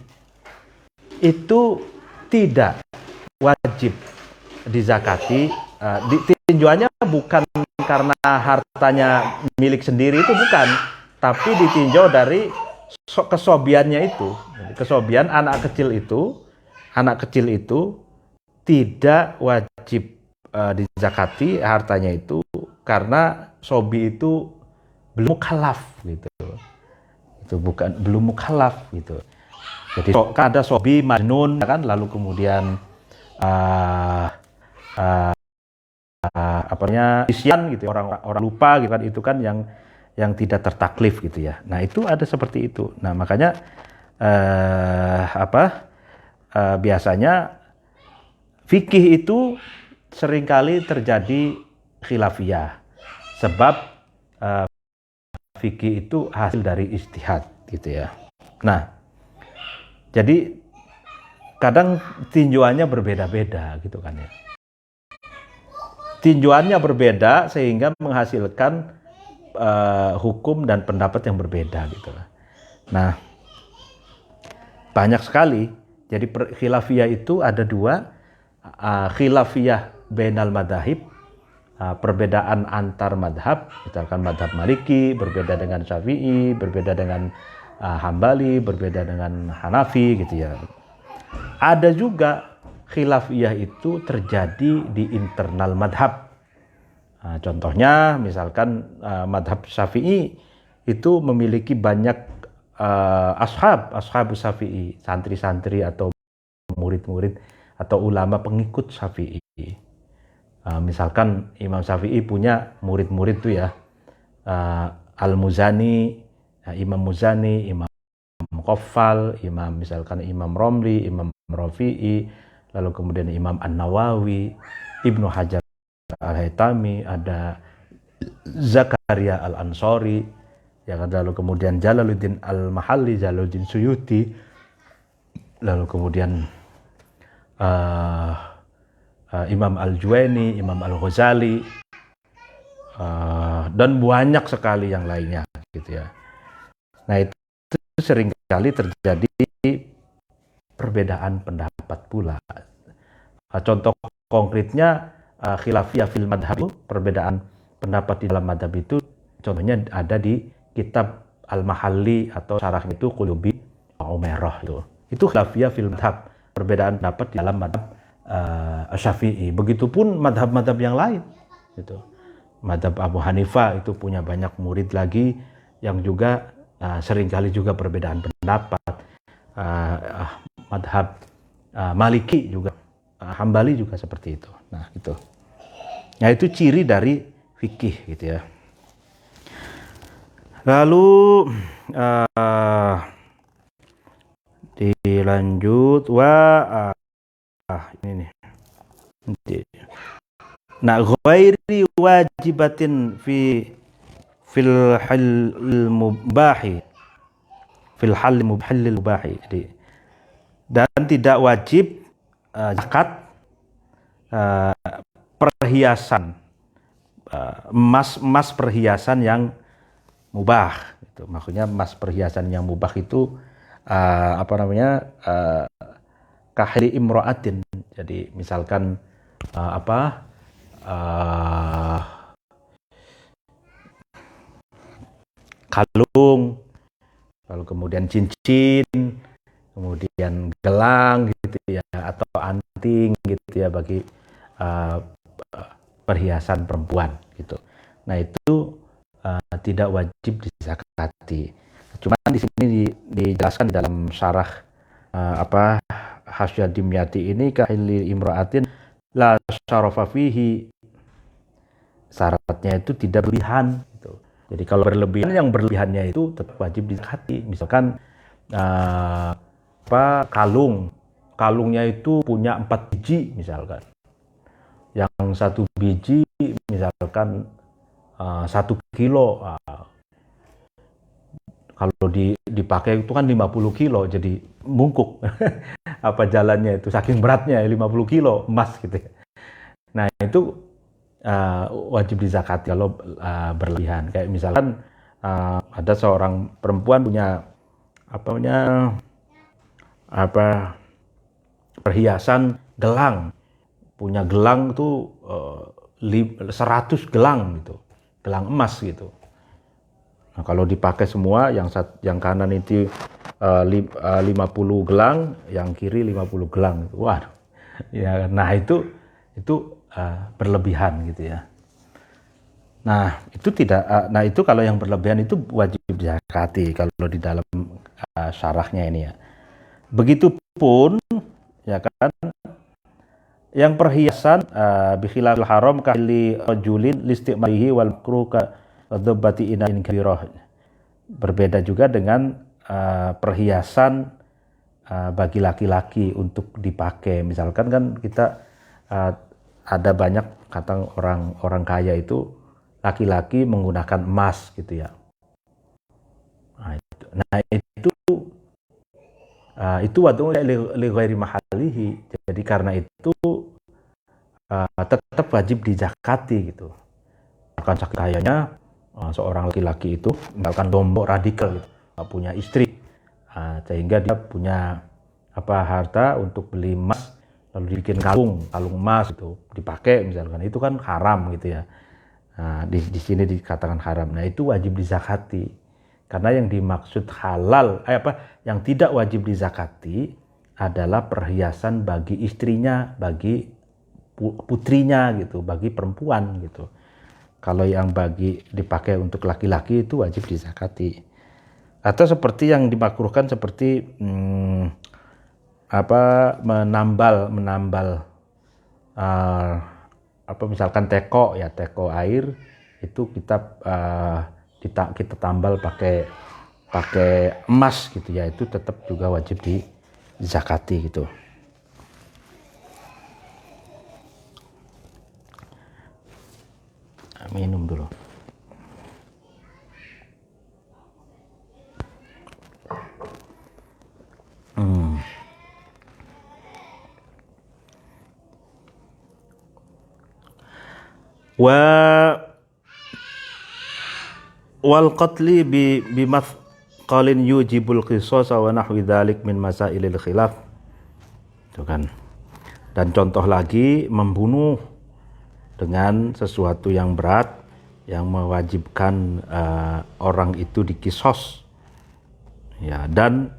itu tidak wajib dizakati. Tinjauannya bukan karena hartanya milik sendiri, itu bukan, tapi ditinjau dari kesobiannya itu. Jadi, kesobian anak kecil itu tidak wajib dizakati hartanya itu karena sobi itu belum mukallaf gitu. Itu belum mukallaf gitu. Jadi kan ada sobi majnun kan, lalu kemudian isyan gitu, orang lupa gitu kan, itu kan yang tidak tertaklif gitu ya. Nah, itu ada seperti itu. Nah, makanya biasanya fikih itu seringkali terjadi khilafiyah sebab fikih itu hasil dari ijtihad gitu ya. Nah, jadi kadang tinjauannya berbeda-beda gitu kan ya. Tinjauannya berbeda sehingga menghasilkan hukum dan pendapat yang berbeda gitu. Nah, banyak sekali. Jadi khilafiyah itu ada dua, khilafiyah bainal madhahib, perbedaan antar madhab, misalkan madhab Maliki berbeda dengan Syafi'i, berbeda dengan Hambali, berbeda dengan Hanafi gitu ya. Ada juga khilafiyah itu terjadi di internal madhab. Contohnya misalkan madhab Syafi'i itu memiliki banyak ashab Syafi'i, santri-santri atau murid-murid atau ulama pengikut Syafi'i. Misalkan Imam Syafi'i punya murid-murid tuh ya, Al-Muzani, Imam Muzani, Imam Qaffal, misalkan Imam Romli, Imam Rafi'i, lalu kemudian Imam An-Nawawi, Ibnu Hajar Al-Haytami, ada Zakaria Al-Ansori, ya kan, lalu kemudian Jalaluddin Al-Mahalli, Jalaluddin Suyuti, lalu kemudian Imam Al-Juwaini, Imam Al-Ghazali, dan banyak sekali yang lainnya gitu ya. Nah itu seringkali terjadi perbedaan pendapat pula. Contoh konkretnya khilafiyah fil madhab, perbedaan pendapat di dalam madhab itu contohnya ada di kitab Al-Mahalli atau syarahnya itu Qulubi Umairah itu. Itu khilafiyah fil madhab, perbedaan pendapat di dalam madhab Syafi'i. Begitupun madhab-madhab yang lain gitu. Madhab Abu Hanifah itu punya banyak murid lagi yang juga seringkali juga perbedaan pendapat. Madhab Maliki juga, Hambali juga seperti itu. Nah itu. Nah itu ciri dari fikih gitu ya. Lalu dilanjut ini nih. Nah, ghairi wajibatin fil hal mubahi, fil hal mubahi. Dan tidak wajib zakat perhiasan emas perhiasan yang mubah. Itu maksudnya emas perhiasan yang mubah itu kahli imro'atin. Jadi misalkan kalung, lalu kemudian cincin, kemudian gelang gitu ya, atau anting gitu ya bagi perhiasan perempuan gitu. Nah itu tidak wajib dizakati. Cuma di sini dijelaskan di dalam syarah Hasyiah Dimyati ini, kahili imra'atin la syarafa fihi, syaratnya itu tidak berlebihan gitu. Jadi kalau berlebihan, yang berlebihannya itu tetap wajib dizakati. Misalkan kalungnya itu punya 4 biji misalkan, yang 1 biji misalkan 1 kilo, kalau dipakai itu kan 50 kilo, jadi mungkuk jalannya itu saking beratnya 50 kilo emas gitu. Nah itu wajib dizakati kalau berlebihan. Kayak misalkan ada seorang perempuan punya perhiasan gelang, punya gelang tuh 100 gelang gitu, gelang emas gitu. Nah, kalau dipakai semua, yang kanan itu 50 gelang, yang kiri 50 gelang. Wah, ya, nah itu berlebihan gitu ya. Nah itu tidak. Nah itu kalau yang berlebihan itu wajib dizakati kalau di dalam syarahnya ini ya. Begitupun ya kan, yang perhiasan bikhilafil haram kahli rajulin listimaihi wal makruh ka dzabati inain kabirah. Berbeda juga dengan perhiasan bagi laki-laki untuk dipakai. Misalkan kan kita ada banyak kata orang kaya itu laki-laki menggunakan emas gitu ya. Nah itu wadu li ghairi mahalihi. Jadi karena itu tetap wajib dizakati gitu. Akan kayanya seorang laki-laki itu misalkan lombok radikal gitu, punya istri, sehingga dia punya harta untuk beli emas, lalu dibikin kalung emas itu dipakai misalkan, itu kan haram gitu ya. Nah, di sini dikatakan haram. Nah itu wajib dizakati Karena yang dimaksud halal, yang tidak wajib dizakati adalah perhiasan bagi istrinya, bagi putrinya gitu, bagi perempuan gitu. Kalau yang bagi dipakai untuk laki-laki itu wajib dizakati. Atau seperti yang dimakruhkan seperti menambal misalkan teko air itu kita tambal pakai emas gitu ya, itu tetap juga wajib dizakati gitu. Minum dulu. Wal qatli bi mafqalin yujibul qisas wa nahwi dzalik min masailil khilaf. Itu kan. Dan contoh lagi, membunuh dengan sesuatu yang berat yang mewajibkan orang itu dikisos. Ya, dan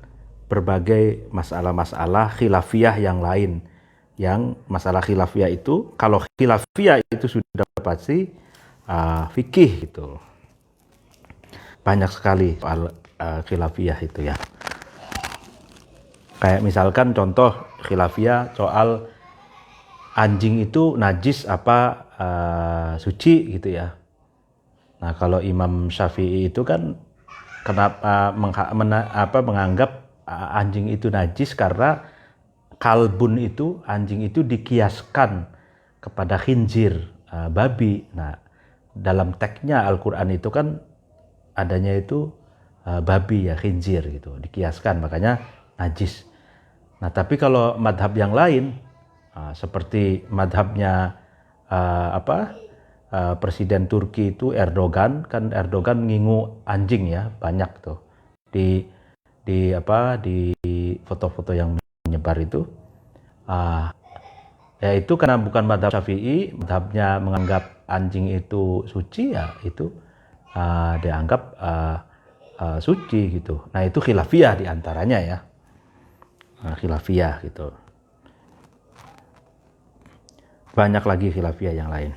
berbagai masalah-masalah khilafiyah yang lain. Yang masalah khilafiyah itu, kalau khilafiyah itu sudah pasti fikih gitu. Banyak sekali soal khilafiyah itu ya. Kayak misalkan contoh khilafiyah soal anjing itu najis apa suci gitu ya. Nah, kalau Imam Syafi'i itu kan kenapa menganggap anjing itu najis karena kalbun itu, anjing itu dikiaskan kepada khinzir, babi. Nah, dalam teksnya Al-Quran itu kan adanya itu babi ya, khinzir gitu, dikiaskan, makanya najis. Nah, tapi kalau madhab yang lain, seperti madhabnya Presiden Turki itu Erdogan, kan Erdogan ngingu anjing ya, banyak tuh di foto-foto yang menyebar itu. Ya itu karena bukan madhab Syafi'i, madhabnya menganggap anjing itu suci ya, itu dianggap suci gitu. Nah, itu khilafiyah diantaranya ya, khilafiyah gitu. Banyak lagi khilafiyah yang lain.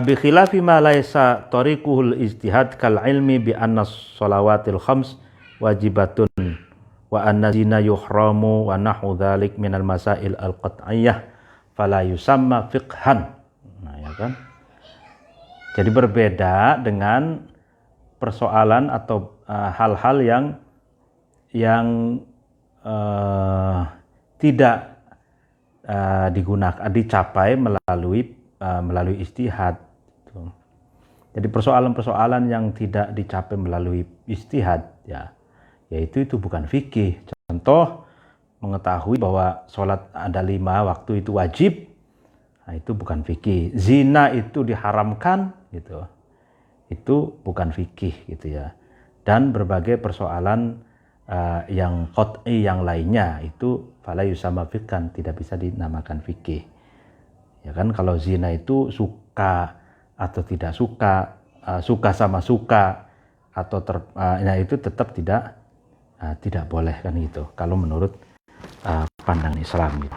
Bi khilafi ma laisa tariquhul ijtihad kal ilmi bi anna shalawatil khams wajibatun wa anna zina yuhramu wa nahu dzalik minal masail al qat'iyyah fala yusamma fiqhan. Nah, ya kan? Jadi berbeda dengan persoalan atau hal-hal yang tidak dicapai melalui ijtihad. Jadi persoalan-persoalan yang tidak dicapai melalui ijtihad ya, yaitu itu bukan fikih. Contoh, mengetahui bahwa sholat ada 5 waktu itu wajib, nah itu bukan fikih. Zina itu diharamkan gitu, itu bukan fikih gitu ya. Dan berbagai persoalan yang qat'i yang lainnya itu fala yusamma fiqhan, tidak bisa dinamakan fikih. Ya kan, kalau zina itu suka atau tidak suka, suka sama suka atau nah itu tetap tidak boleh kan gitu, kalau menurut pandangan Islam gitu.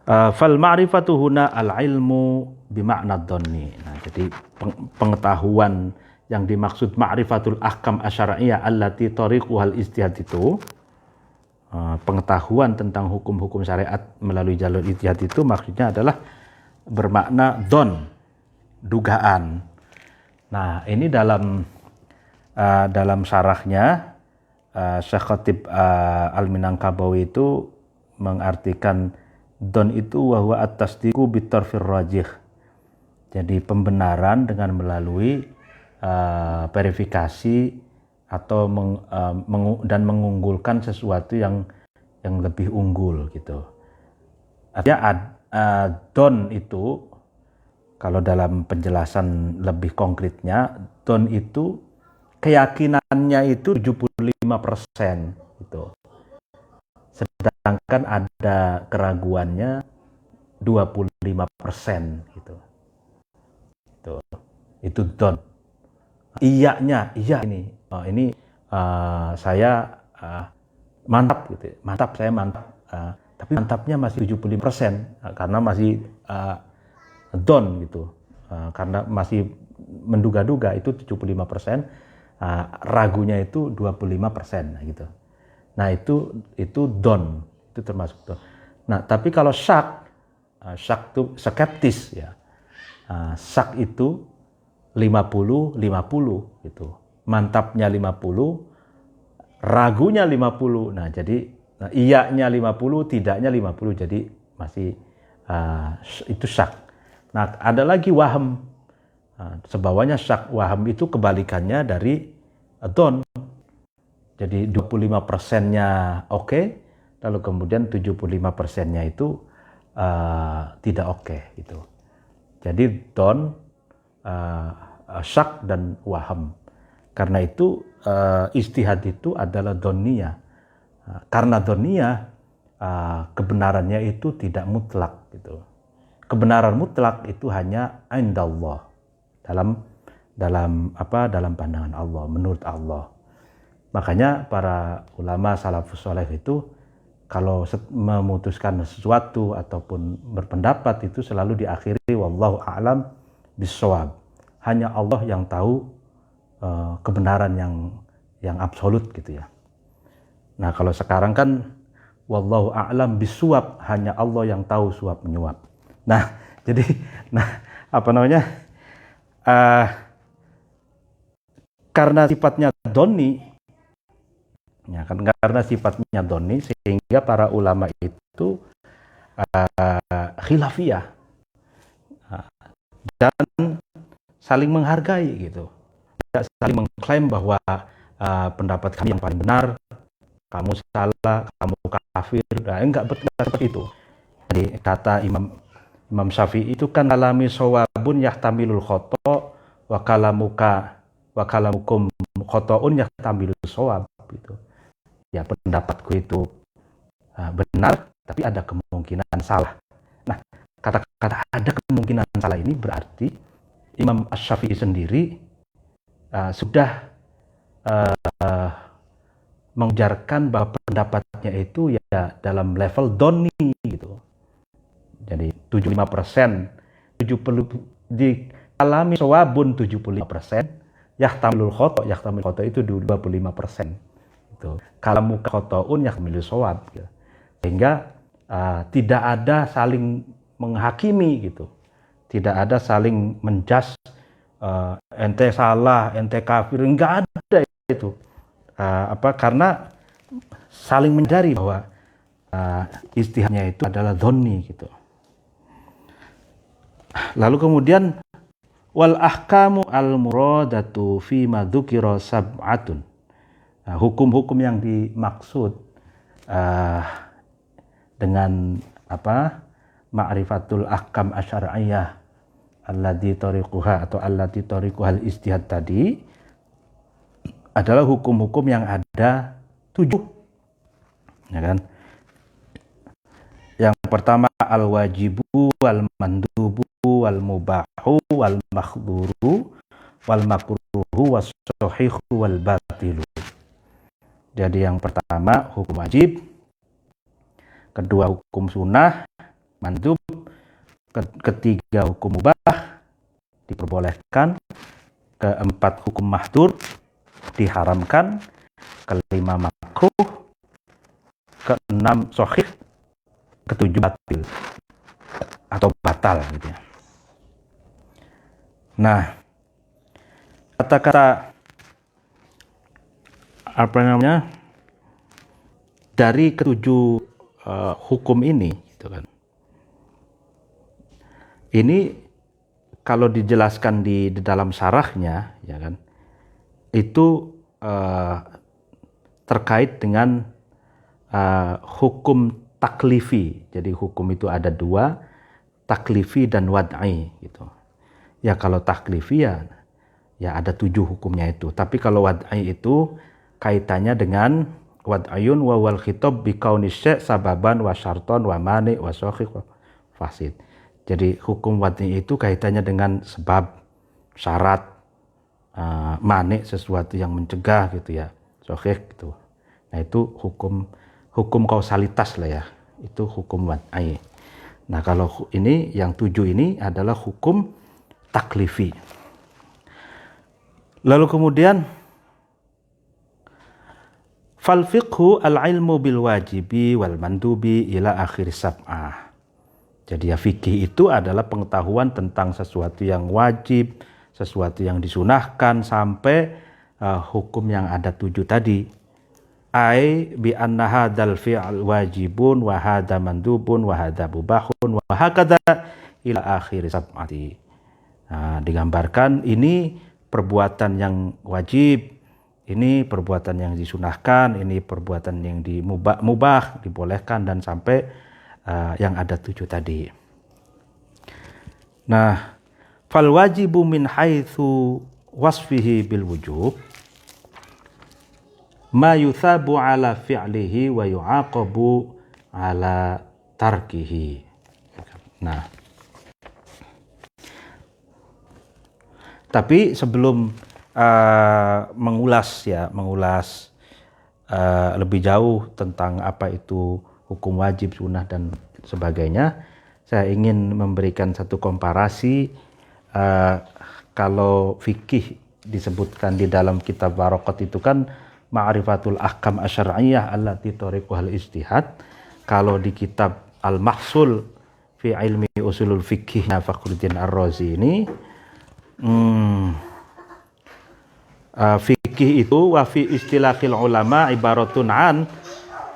Fal ma'rifatu huna al-ilmu bima'na dhanni. Nah, jadi pengetahuan yang dimaksud ma'rifatul ahkam asyariyah allati tariquhal ijtihad itu, pengetahuan tentang hukum-hukum syariat melalui jalur ijtihad itu maksudnya adalah bermakna dhon, dugaan. Nah, ini dalam syarahnya Syekh Khatib Al-Minangkabawi itu mengartikan dhon itu wahwa at-tasdiqu bitarfir rajih. Jadi pembenaran dengan melalui verifikasi atau dan mengunggulkan sesuatu yang lebih unggul gitu. Artinya don itu, kalau dalam penjelasan lebih konkretnya, don itu keyakinannya itu 75% gitu. Sedangkan ada keraguannya 25% gitu. gitu. Itu don. Iyanya, iya ini. Ini saya mantap gitu. Mantap, saya mantap. Tapi mantapnya masih 75% karena masih don gitu. Karena masih menduga-duga itu 75%, ragunya itu 25% gitu. Nah, itu don, itu termasuk don. Nah, tapi kalau syak itu skeptis ya. Syak itu 50-50 gitu. Mantapnya 50, ragunya 50. Nah, jadi iyanya 50, tidaknya 50. Jadi masih itu syak. Nah, ada lagi waham. Sebawahnya syak. Waham itu kebalikannya dari don. Jadi 25%-nya oke, lalu kemudian 75%-nya itu tidak oke gitu. Jadi don, syak dan waham. Karena itu ijtihad itu adalah doniyah. Karena doniyah kebenarannya itu tidak mutlak gitu. Kebenaran mutlak itu hanya indallah, dalam pandangan Allah, menurut Allah. Makanya para ulama salafus saleh itu kalau memutuskan sesuatu ataupun berpendapat itu selalu diakhiri wallahu a'lam bissawab. Hanya Allah yang tahu kebenaran yang absolut gitu ya. Nah, kalau sekarang kan wallahu a'lam bisuwab, hanya Allah yang tahu suap menyuap. Nah, jadi karena sifatnya doni, ya kan, karena sifatnya doni sehingga para ulama itu khilafiyah dan saling menghargai gitu. Tidak saling mengklaim bahwa pendapat kami yang paling benar, kamu salah, kamu kafir. Nah, enggak seperti itu. Jadi kata Imam Syafi'i itu kan alami sawabun yahtamilul khoto wa kalamukum khotoun yahtamilul sawab gitu. Ya, pendapatku itu benar, tapi ada kemungkinan salah. Nah, kata-kata ada kemungkinan salah ini berarti Imam Asy-Syafi'i sendiri sudah mengujarkan bahwa pendapatnya itu ya dalam level doni gitu. Jadi 75%, 70 di alami sawabun 75%, yahtamilul khoto itu 25%. Gitu. Kalamu khotoun yahtamilul sawab gitu. Sehingga tidak ada saling menghakimi gitu. Tidak ada saling menjas ente salah, ente kafir, enggak ada itu. Karena saling menyadari bahwa ijtihadnya itu adalah dhonni gitu. Lalu kemudian wal ahkamu al muradatu fi ma dzukira sab'atun. Hukum-hukum yang dimaksud dengan ma'rifatul ahkam asy'ariyah allati tariquha atau allati tariquhal ijtihad tadi adalah hukum-hukum yang ada 7, ya kan? Yang pertama al-wajibu wal mandubu wal mubahu wal makhduru wal makruhu was sahihu wal batilu. Jadi yang pertama hukum wajib, kedua hukum sunnah, mandub, ketiga hukum mubah, diperbolehkan, keempat hukum mahdur, diharamkan, kelima makruh, keenam sahih, ketujuh batil atau batal gitu ya. Nah, kata-kata dari ketujuh hukum ini gitu kan. Ini kalau dijelaskan di dalam syarahnya ya kan, itu terkait dengan hukum taklifi. Jadi hukum itu ada 2, taklifi dan wad'i gitu. Ya kalau taklifi ya ada 7 hukumnya itu. Tapi kalau wad'i itu kaitannya dengan wad'ayun wa wal khitab bi kauni syai' sababan wa syarton wa mani wa sahih wa fasid. Jadi hukum wad'i itu kaitannya dengan sebab, syarat, mani sesuatu yang mencegah gitu ya, sahih gitu. Nah itu hukum kausalitas lah ya, itu hukum wad'i. Nah kalau ini yang 7 ini adalah hukum taklifi. Lalu kemudian fal fiqhu al-ilmu bil wajibi wal mandubi ila akhir sab'ah. Jadi ya fikih itu adalah pengetahuan tentang sesuatu yang wajib, sesuatu yang disunahkan sampai hukum yang ada 7 tadi. Ai bi anna hadzal fi'l wajibun wa hadza mandubun wa hadza mubahun wa hakadza ila akhir sab'ati. Nah, digambarkan ini perbuatan yang wajib, ini perbuatan yang disunahkan, ini perbuatan yang mubah, dibolehkan, dan sampai yang ada 7 tadi. Nah, fal wajibu min haitsu wasfihi bil wujub ma yuthabu ala fi'lihi wa yu'aqabu ala tarkihi. Nah, tapi sebelum mengulas lebih jauh tentang apa itu hukum wajib, sunnah dan sebagainya, saya ingin memberikan satu komparasi. Kalau fikih disebutkan di dalam kitab Waraqat itu kan ma'rifatul ahkam asyariyah allati tariquhal ijtihad. Kalau di kitab Al-Mahsul fi ilmi usulul fikih Fakhruddin Ar-Razi ini, fikih itu wa fi istilahil ulama ibaratun an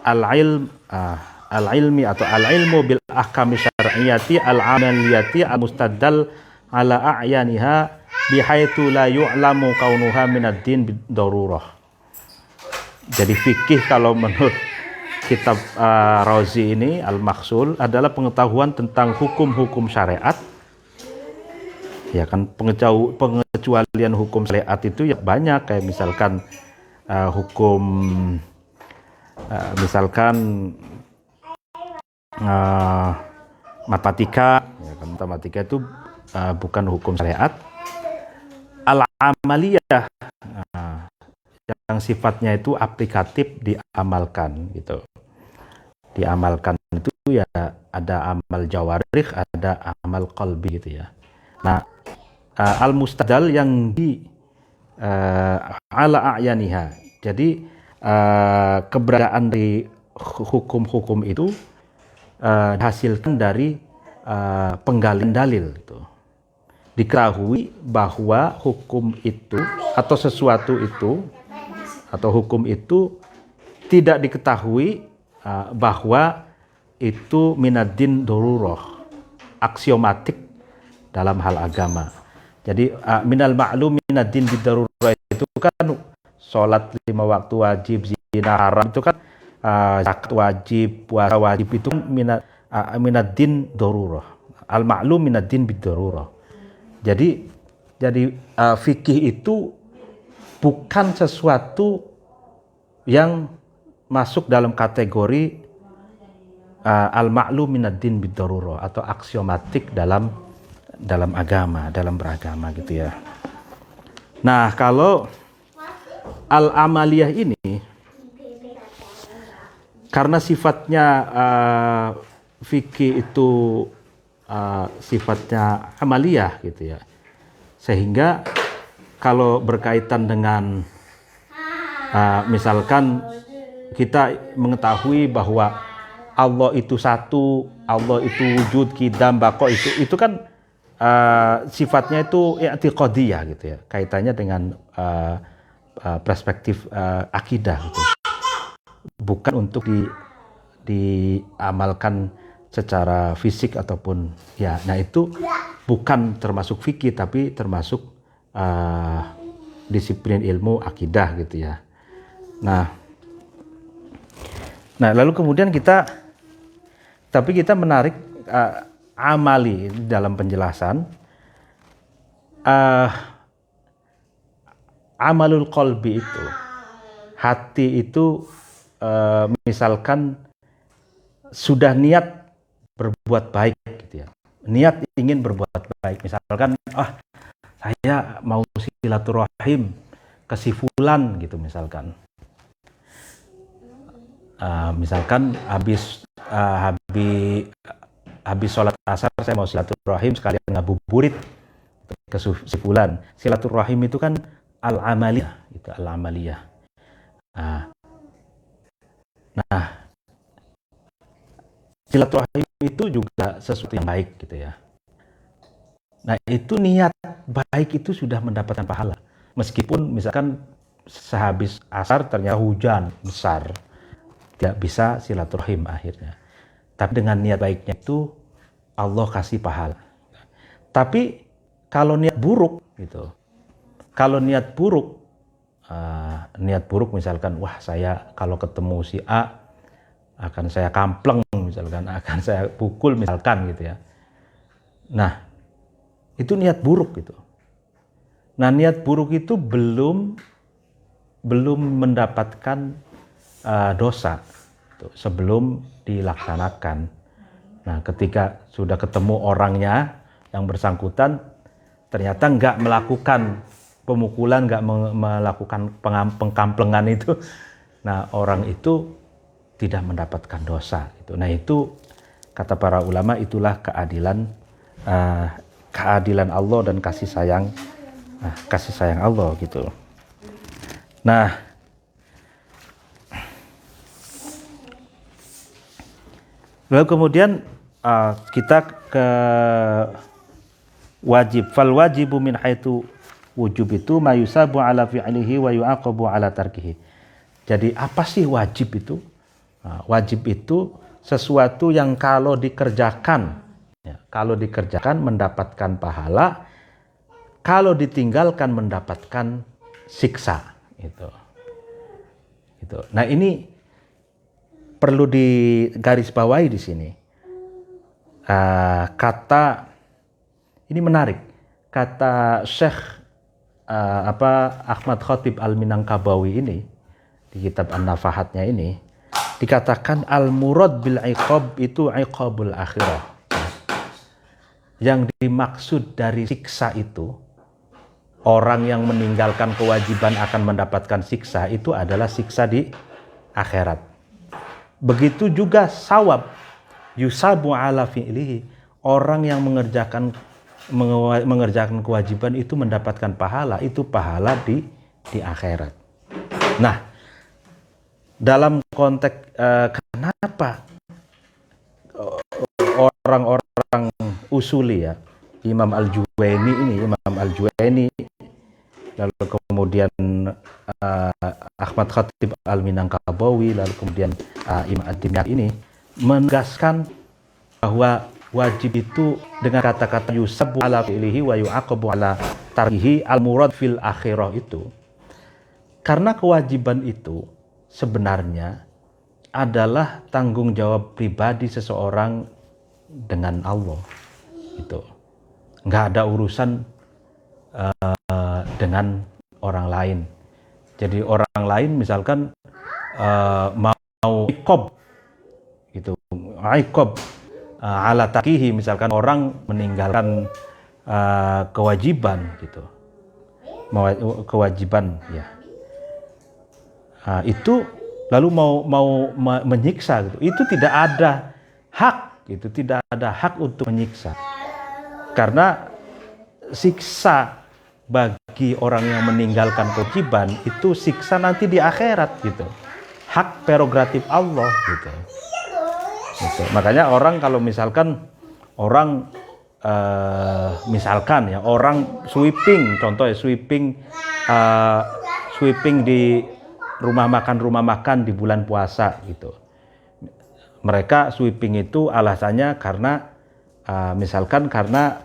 al-ilmi atau al-ilmu bil ahkami syar'iyyati al-amaliyati al-mustaddal ala a'yaniha bihaitsu la yu'lamu kaunuha minad din bidarurah. Jadi fikih kalau menurut kitab Razi ini Al-Mahsul adalah pengetahuan tentang hukum-hukum syariat. Ya kan, pengecualian hukum syariat itu ya banyak, kayak misalkan hukum matematika, ya kan, matematika itu bukan hukum syariat. Al-amaliyah yang sifatnya itu aplikatif, diamalkan gitu. Diamalkan itu ya ada amal jawarih, ada amal qalbi gitu ya. Nah, al-mustadal yang di ala a'yaniha. Jadi keberadaan dari hukum-hukum itu dihasilkan dari penggalian dalil gitu. Diketahui bahwa hukum itu atau sesuatu itu atau hukum itu tidak diketahui bahwa itu minaddin darurah, aksiomatik dalam hal agama. Jadi minal ma'lum minaddin bidarurah itu kan sholat 5 waktu wajib, zina haram itu kan, zakat wajib, puasa wajib itu minaddin darurah. Al ma'lum minaddin bidarurah. Jadi fikih itu bukan sesuatu yang masuk dalam kategori al-ma'lum minaddin bidarurah atau aksiomatik dalam agama, dalam beragama gitu ya. Nah, kalau al-amaliyah ini karena sifatnya fikih itu sifatnya amaliyah gitu ya, sehingga kalau berkaitan dengan misalkan kita mengetahui bahwa Allah itu satu, Allah itu wujud, qidam, baqa, itu kan sifatnya itu i'tiqadiyah gitu ya, kaitannya dengan perspektif akidah gitu. Bukan untuk diamalkan secara fisik ataupun ya. Nah, itu bukan termasuk fikih tapi termasuk disiplin ilmu akidah gitu ya. Nah lalu kemudian kita menarik amali dalam penjelasan. Amalul qalbi itu, hati itu misalkan sudah niat berbuat baik gitu ya, niat ingin berbuat baik, misalkan saya mau silaturahim ke si fulan gitu misalkan. Misalkan habis sholat asar saya mau silaturahim sekalian ngabuburit ke si fulan. Silaturahim itu kan al-amaliyah, itu al-amaliyah. Nah, silaturahim itu juga sesuatu yang baik gitu ya. Nah, itu niat baik itu sudah mendapatkan pahala. Meskipun misalkan sehabis asar ternyata hujan besar, tidak bisa silaturahim akhirnya. Tapi dengan niat baiknya itu Allah kasih pahala. Tapi kalau niat buruk gitu, kalau niat buruk misalkan, wah saya kalau ketemu si A akan saya kampleng misalkan, akan saya pukul misalkan gitu ya. Nah, itu niat buruk gitu. Nah, niat buruk itu belum mendapatkan dosa sebelum dilaksanakan. Nah, ketika sudah ketemu orangnya yang bersangkutan ternyata nggak melakukan pemukulan, nggak melakukan pengkamplengan itu, nah orang itu tidak mendapatkan dosa. Nah, itu kata para ulama itulah keadilan Allah dan kasih sayang Allah gitu. Nah, lalu kemudian kita ke wajib. Fal wajibu min haitsu wujub itu mayusabu ala fi'lihi wa yu'aqabu ala tarkihi. Jadi apa sih wajib itu? Wajib itu sesuatu yang kalau dikerjakan mendapatkan pahala, kalau ditinggalkan mendapatkan siksa. Gitu. Nah, ini perlu digarisbawahi di sini. Kata ini menarik. Kata Syekh Ahmad Khatib Al-Minangkabawi ini di kitab An-Nafahatnya ini dikatakan al-murad bil iqab itu iqabul akhirah. Yang dimaksud dari siksa itu, orang yang meninggalkan kewajiban akan mendapatkan siksa itu adalah siksa di akhirat. Begitu juga sawab, yusabu ala fi'lihi, orang yang mengerjakan kewajiban itu mendapatkan pahala, itu pahala di akhirat. Nah, dalam konteks kenapa orang-orang usuli ya, Imam Al-Juwaini, lalu kemudian Ahmad Khatib Al-Minangkabawi, lalu kemudian Imam Ad-Dimyati ini menegaskan bahwa wajib itu dengan kata-kata yusabu ala fi'lihi wa yu'aqabu ala tarkihi al-murad fil akhirah itu, karena kewajiban itu sebenarnya adalah tanggung jawab pribadi seseorang dengan Allah. Itu nggak ada urusan dengan orang lain. Jadi orang lain misalkan mau iqab gitu, iqab ala takihi, misalkan orang meninggalkan kewajiban gitu, kewajiban ya, itu lalu mau menyiksa gitu, itu tidak ada hak, itu tidak ada hak untuk menyiksa, karena siksa bagi orang yang meninggalkan kewajiban itu siksa nanti di akhirat gitu, hak prerogatif Allah gitu. Makanya orang kalau misalkan orang orang sweeping, contohnya sweeping di rumah makan di bulan puasa gitu. Mereka sweeping itu alasannya karena misalkan karena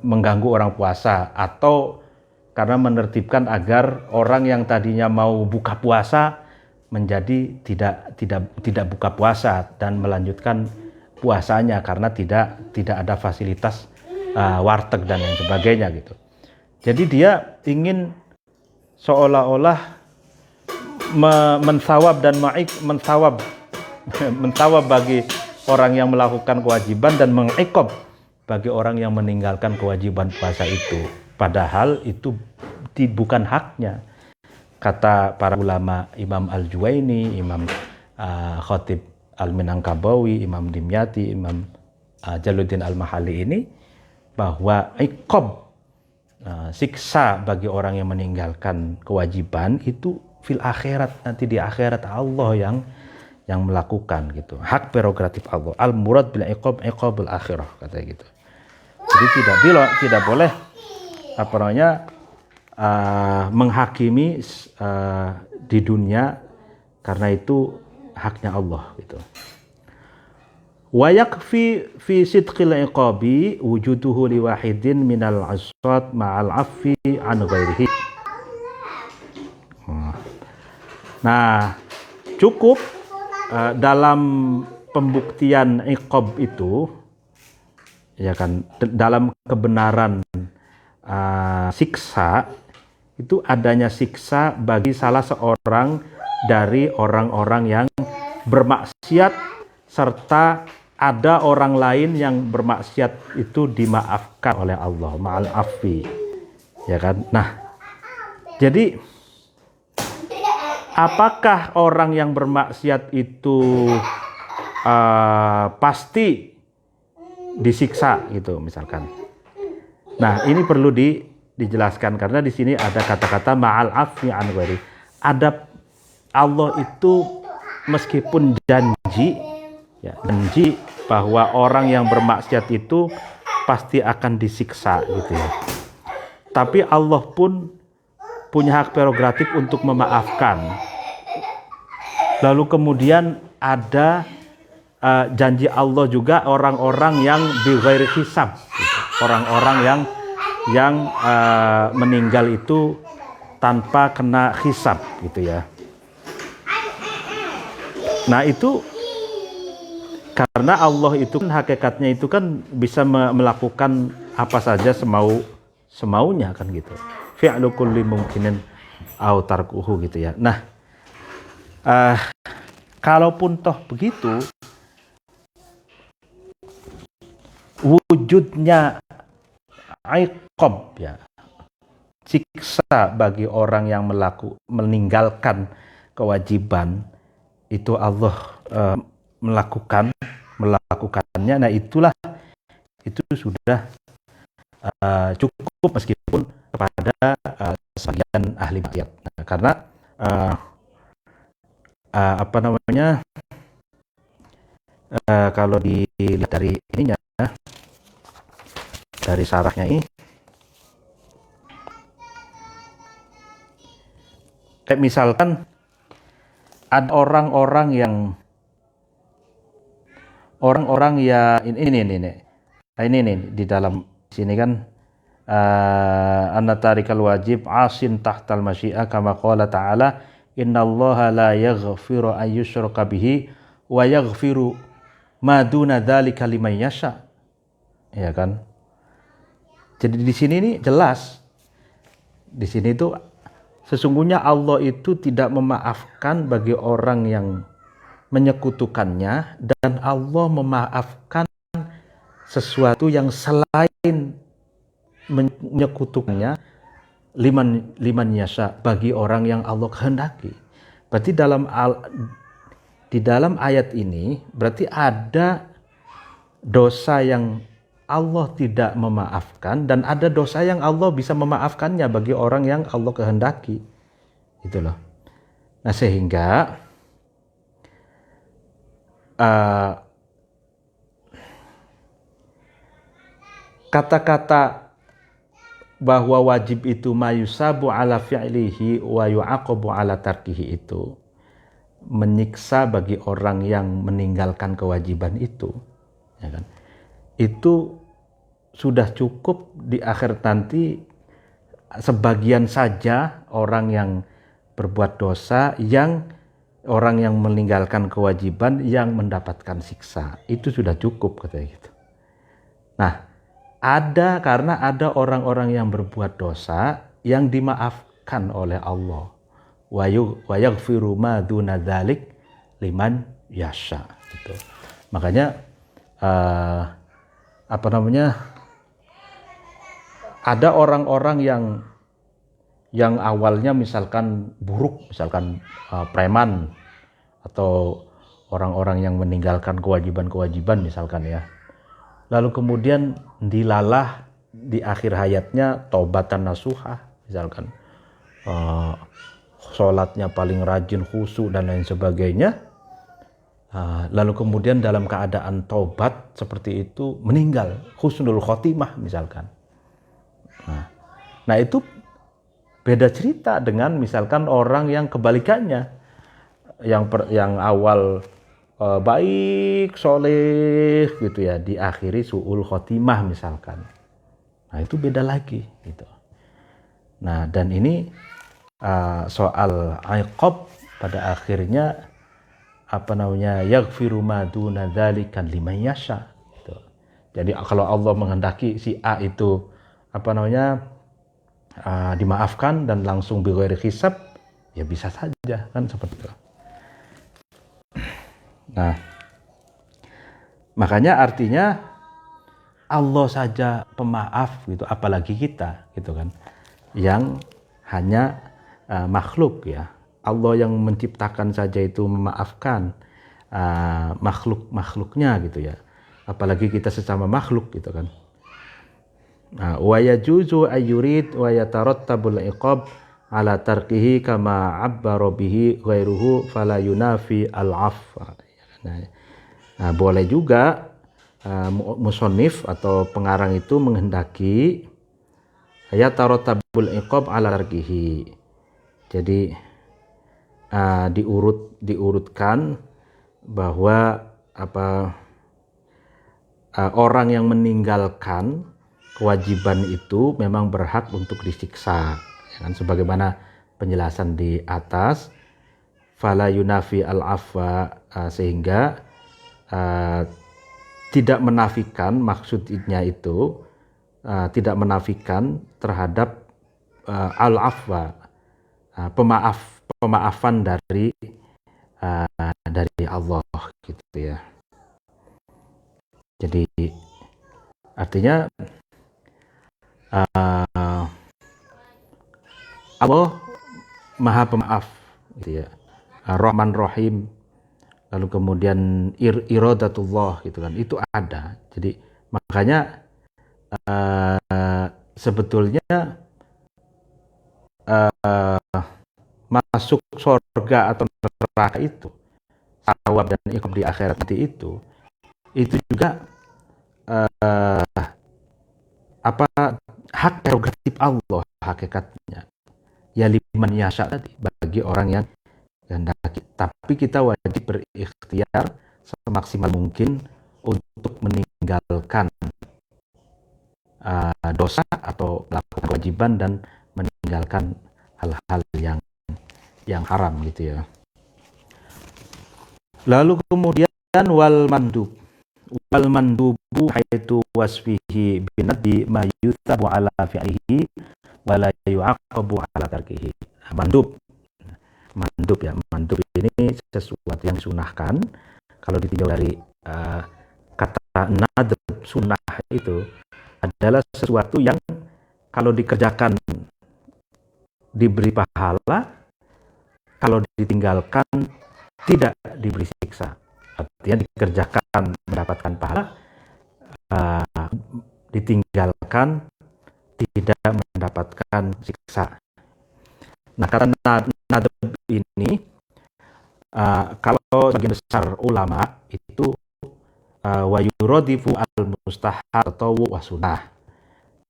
mengganggu orang puasa, atau karena menertibkan agar orang yang tadinya mau buka puasa menjadi tidak buka puasa dan melanjutkan puasanya karena tidak ada fasilitas warteg dan yang sebagainya gitu. Jadi dia ingin seolah-olah mensawab dan mensawab bagi orang yang melakukan kewajiban dan mengiqab bagi orang yang meninggalkan kewajiban puasa itu. Padahal itu bukan haknya. Kata para ulama Imam Al-Juwaini, Imam Khatib Al-Minangkabawi, Imam Dimyati, Imam Jaluddin Al-Mahalli ini, bahwa iqab, siksa bagi orang yang meninggalkan kewajiban itu fil akhirat, nanti di akhirat Allah yang melakukan gitu. Hak prerogatif Allah. Al-murad bil iqab iqabul akhirah, katanya gitu. Jadi tidak boleh menghakimi di dunia, karena itu haknya Allah gitu. Wa yakfi fi sidqil iqabi wujuduhu li wahidin minal aswat ma'al affi an ghairihi. Nah, cukup dalam pembuktian iqab itu, ya kan, dalam kebenaran siksa itu adanya siksa bagi salah seorang dari orang-orang yang bermaksiat, serta ada orang lain yang bermaksiat itu dimaafkan oleh Allah, ma'al afwi, ya kan. Nah, jadi apakah orang yang bermaksiat itu pasti disiksa gitu misalkan? Nah, ini perlu dijelaskan, karena di sini ada kata-kata ma'al afwi an ghairi. Ada Allah itu meskipun janji bahwa orang yang bermaksiat itu pasti akan disiksa gitu ya. Tapi Allah pun punya hak prerogatif untuk memaafkan. Lalu kemudian ada janji Allah juga orang-orang yang bighairi hisab, gitu. Orang-orang yang meninggal itu tanpa kena hisab gitu ya. Nah, itu karena Allah itu kan hakikatnya itu kan bisa melakukan apa saja semaunya kan gitu. Fi'lu kulli mungkinin au tarkuhu gitu ya. Nah, kalaupun toh begitu, wujudnya iqab ya, siksa bagi orang yang meninggalkan kewajiban itu Allah melakukannya. Nah, itu sudah cukup meskipun kepada sebagian ahli maksiat. Nah, karena kalau dilihat dari ininya, dari syarahnya ini, kayak misalkan ada orang-orang yang ini di dalam sini kan, anna tarikal wajib asin tahtal masyiah kama qala ta'ala innallaha la yaghfiru an yushraka bihi wa yaghfiru ma duna dzalika liman yasha, ya kan. Jadi di sini ini jelas, di sini itu sesungguhnya Allah itu tidak memaafkan bagi orang yang menyekutukannya, dan Allah memaafkan sesuatu yang selain menyekutukannya liman yasha, bagi orang yang Allah kehendaki. Berarti di dalam ayat ini berarti ada dosa yang Allah tidak memaafkan, dan ada dosa yang Allah bisa memaafkannya bagi orang yang Allah kehendaki. Gitu loh. Nah, sehingga kata-kata bahwa wajib itu mayusabu ala fi'lihi wa yu'aqabu ala tarkihi itu menyiksa bagi orang yang meninggalkan kewajiban itu, ya kan? Itu sudah cukup di akhir nanti, sebagian saja orang yang berbuat dosa, orang yang meninggalkan kewajiban yang mendapatkan siksa, itu sudah cukup katanya gitu. Nah, karena ada orang-orang yang berbuat dosa yang dimaafkan oleh Allah. Wa yaghfiru ma duna dzalik liman yasha gitu. Makanya ada orang-orang yang awalnya misalkan buruk, misalkan preman atau orang-orang yang meninggalkan kewajiban-kewajiban misalkan ya. Lalu kemudian dilalah di akhir hayatnya taubatan nasuhah misalkan. Sholatnya paling rajin, khusyuk dan lain sebagainya. Lalu kemudian dalam keadaan taubat seperti itu meninggal, husnul khotimah misalkan. Nah itu beda cerita dengan misalkan orang yang kebalikannya, yang awal baik, soleh gitu ya, diakhiri su'ul khotimah misalkan. Nah itu beda lagi gitu. Nah dan ini soal iqab pada akhirnya yaghfiru ma duna dzalika liman yasha gitu. Jadi kalau Allah menghendaki si A itu dimaafkan dan langsung bighairi hisab, ya bisa saja kan seperti itu. Nah, makanya artinya Allah saja pemaaf gitu, apalagi kita gitu kan, yang hanya makhluk ya. Allah yang menciptakan saja itu memaafkan makhluknya gitu ya, apalagi kita sesama makhluk gitu kan. Wa yajuzu ayyurid wa yatarattabul iqab ala tarkihi kama abbara bihi ghairuhu fala yunafi al-'afwa. Nah, boleh juga musannif atau pengarang itu menghendaki yatarattabul iqab ala tarkihi. Jadi diurutkan bahwa orang yang meninggalkan kewajiban itu memang berhak untuk disiksa, ya kan? Sebagaimana penjelasan di atas, fala yunafi al-afwa, sehingga tidak menafikan, maksudnya itu tidak menafikan terhadap al-afwa, pemaafan dari Allah gitu ya. Jadi artinya Allah Maha Pemaaf gitu ya, Rahman Rahim, lalu kemudian iradatullah gitu kan, itu ada. Jadi makanya sebetulnya masuk surga atau neraka itu, thawab dan iqab di akhirat nanti itu juga hak prerogatif Allah hakikatnya. Ya liman yasha tadi, bagi orang yang kehendaki. Tapi kita wajib berikhtiar semaksimal mungkin untuk meninggalkan dosa atau melakukan kewajiban dan meninggalkan hal-hal yang haram gitu ya. Lalu kemudian wal mandubu haitu wasfihi binadi ma yuthabu ala fi'lihi wa la yu'aqabu ala tarkihi. Mandub ini sesuatu yang disunahkan. Kalau ditinjau dari kata nadab, sunnah itu adalah sesuatu yang kalau dikerjakan diberi pahala, kalau ditinggalkan tidak diberi siksa. Artinya dikerjakan mendapatkan pahala, ditinggalkan tidak mendapatkan siksa. Nah, kata nadab ini kalau sebagian besar ulama itu wa yuradifu al-mustahab atau wa sunnah.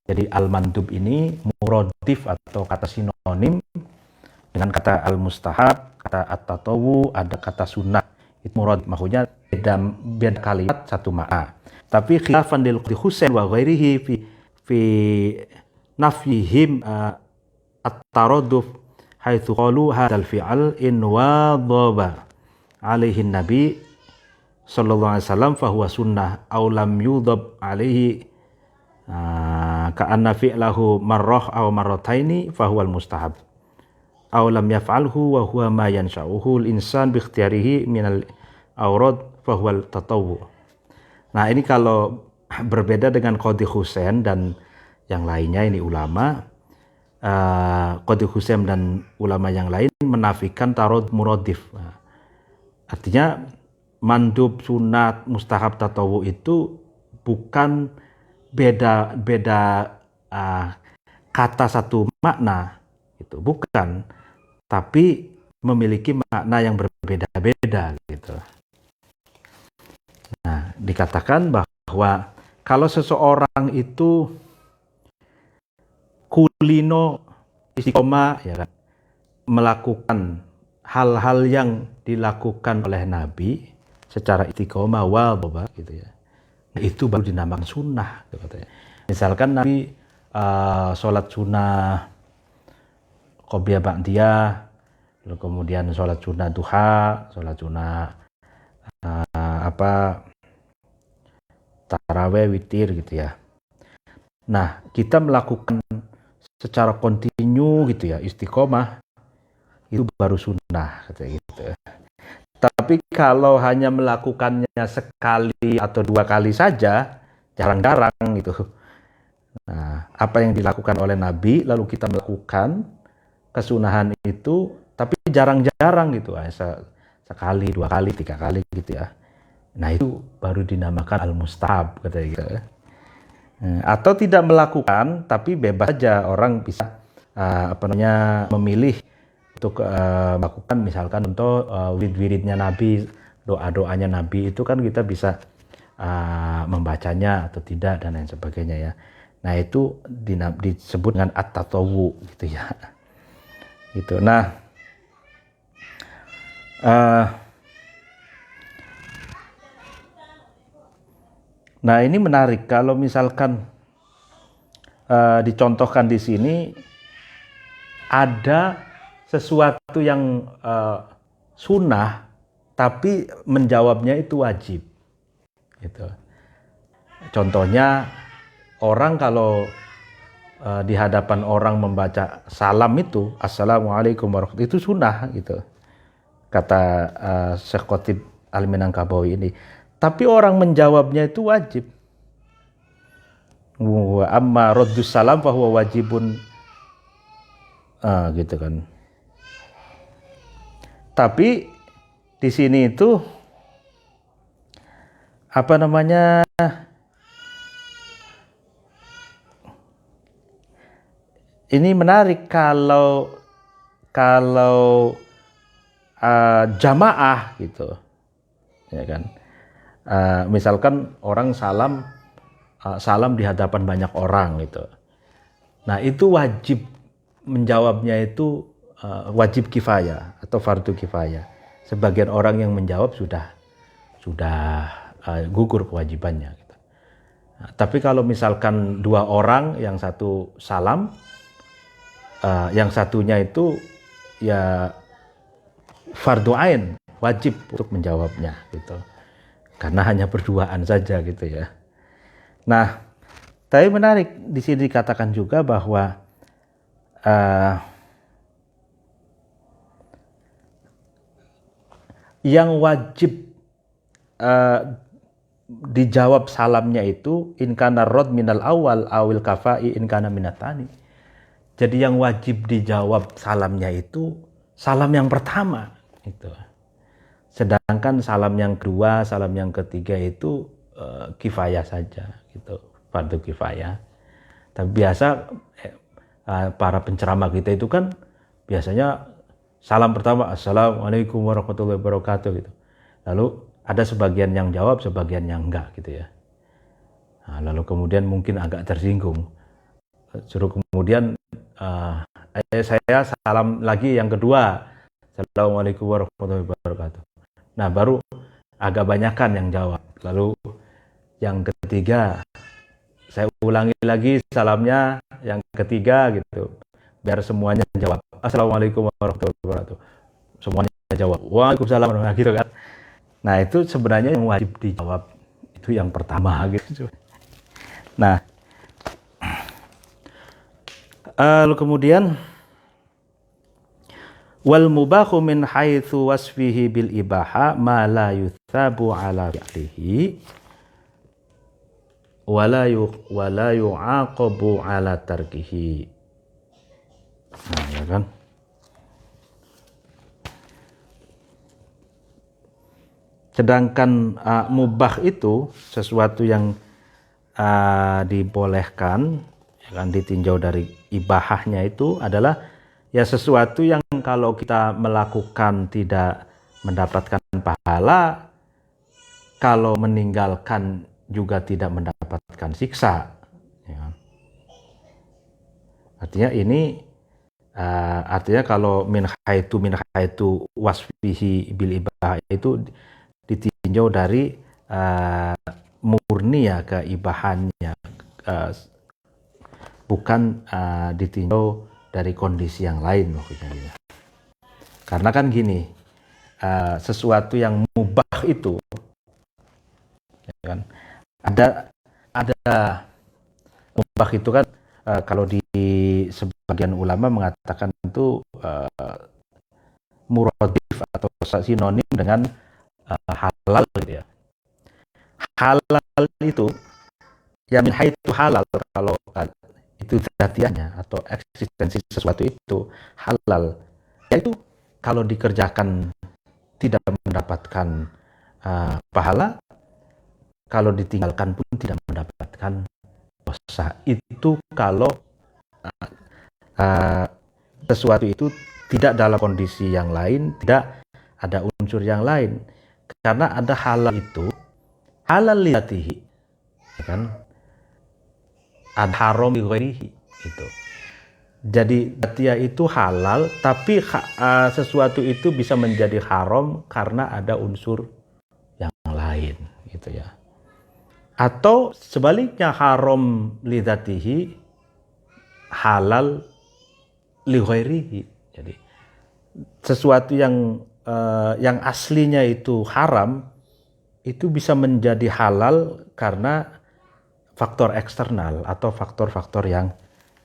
Jadi al-mandub ini muradif atau kata sinonim dengan kata al-mustahab, kata at-tatawu, ada kata sunnah. Itu murad, maksudnya beda kalimat satu makna. Tapi khilafan lil Qadi Husain wa ghairihi fi nafyihim at-taraduf haitsu qalu hadzal fi'al in wadaba alaihi nabi sallallahu alaihi wasallam fa huwa sunnah aw lam yudab alaihi ka'anna fi'lahu marrah aw marrataini fa huwa al-mustahab aw lam yaf'alhu wa huwa ma yansha'uhu al-insan bi ikhtiyarihi min al-awrad fa huwa al-tatawwu. Nah, ini kalau berbeda dengan Qadi Husain dan yang lainnya ini ulama, Qadhi Husaim dan ulama yang lain menafikan tarod muradif. Nah, artinya mandub, sunat, mustahab, tatawu itu bukan beda kata satu makna, itu bukan, tapi memiliki makna yang berbeda-beda gitu. Nah, dikatakan bahwa kalau seseorang itu kulino istiqomah, ya kan, melakukan hal-hal yang dilakukan oleh Nabi secara istiqomah wadhabah gitu ya, itu baru dinamakan sunnah gitu katanya. Misalkan Nabi sholat sunnah qobliyah ba'diyah, lalu kemudian sholat sunnah duha, sholat sunnah taraweh, witir gitu ya. Nah, kita melakukan secara kontinu gitu ya, istiqomah, itu baru sunnah gitu. Tapi kalau hanya melakukannya sekali atau 2 kali saja, jarang-jarang gitu. Nah, apa yang dilakukan oleh Nabi lalu kita melakukan kesunahan itu, tapi jarang-jarang gitu, sekali, 2 kali, 3 kali gitu ya. Nah, itu baru dinamakan al-mustahab katanya gitu. Atau tidak melakukan tapi bebas saja, orang bisa memilih untuk melakukan, misalkan untuk wirid-wiridnya Nabi, doa-doanya Nabi itu kan kita bisa membacanya atau tidak dan lain sebagainya ya. Nah, itu disebut dengan at-tatawu gitu ya. Gitu. Nah, ini menarik kalau misalkan dicontohkan di sini ada sesuatu yang sunnah tapi menjawabnya itu wajib gitu. Contohnya, orang kalau di hadapan orang membaca salam itu assalamualaikum warahmatullahi, itu sunnah gitu kata Syekh Qotib Al-Minangkabawi ini. Tapi orang menjawabnya itu wajib. Wa amma raddus salam fa huwa wajibun, gitu kan. Tapi di sini itu ini menarik kalau jamaah gitu, ya kan. Misalkan orang salam di hadapan banyak orang gitu. Nah, itu wajib menjawabnya itu wajib kifayah atau fardu kifayah. Sebagian orang yang menjawab sudah gugur kewajibannya gitu. Nah, tapi kalau misalkan 2 orang, yang satu salam, yang satunya itu ya fardu ain, wajib untuk menjawabnya gitu. Karena hanya berduaan saja gitu ya. Nah, tapi menarik di sini dikatakan juga bahwa yang wajib dijawab salamnya itu in kana rad minal awal awil kafai in kana minatani. Jadi yang wajib dijawab salamnya itu salam yang pertama gitu. Sedangkan salam yang kedua, salam yang ketiga itu kifayah saja gitu, fardu kifayah. Tapi biasa para penceramah kita itu kan biasanya salam pertama assalamualaikum warahmatullahi wabarakatuh gitu. Lalu ada sebagian yang jawab, sebagian yang enggak gitu ya. Nah, lalu kemudian mungkin agak tersinggung. Suruh kemudian saya salam lagi yang kedua, assalamualaikum warahmatullahi wabarakatuh. Nah, baru agak banyakan yang jawab. Lalu yang ketiga, saya ulangi lagi salamnya yang ketiga gitu. Biar semuanya jawab. Assalamualaikum warahmatullahi wabarakatuh. Semuanya jawab. Waalaikumsalam warahmatullahi wabarakatuh gitu kan. Nah, itu sebenarnya yang wajib dijawab itu yang pertama gitu. Nah, lalu kemudian wal mubahu min haitsu wasfihi bil ibaha ma la yutsabu ala fi'lihi wala yu'aqabu ala tarkihi. Nah, ya kan? Sedangkan mubah itu sesuatu yang dibolehkan, ya kan, ditinjau dari ibahahnya itu adalah ya sesuatu yang kalau kita melakukan tidak mendapatkan pahala, kalau meninggalkan juga tidak mendapatkan siksa. Ya. Artinya ini artinya kalau min haitu wasfihi bil ibahah itu ditinjau dari murni ya keibahannya, bukan ditinjau dari kondisi yang lain maksudnya. Karena kan gini, sesuatu yang mubah itu, ya kan, ada mubah itu kan kalau di sebagian ulama mengatakan itu muradif atau sinonim dengan halal gitu ya. Halal itu ya min haitu halal, kalau itu zatiannya atau eksistensi sesuatu itu halal, yaitu kalau dikerjakan tidak mendapatkan pahala, kalau ditinggalkan pun tidak mendapatkan dosa. Itu kalau sesuatu itu tidak dalam kondisi yang lain, tidak ada unsur yang lain. Karena ada halal itu halal liyatihi, ya kan? Ada haram li ghairihi itu. Jadi dia itu halal, tapi sesuatu itu bisa menjadi haram karena ada unsur yang lain, gitu ya. Atau sebaliknya haram li dzatihi halal li ghairihi. Jadi sesuatu yang aslinya itu haram itu bisa menjadi halal karena faktor eksternal atau faktor-faktor yang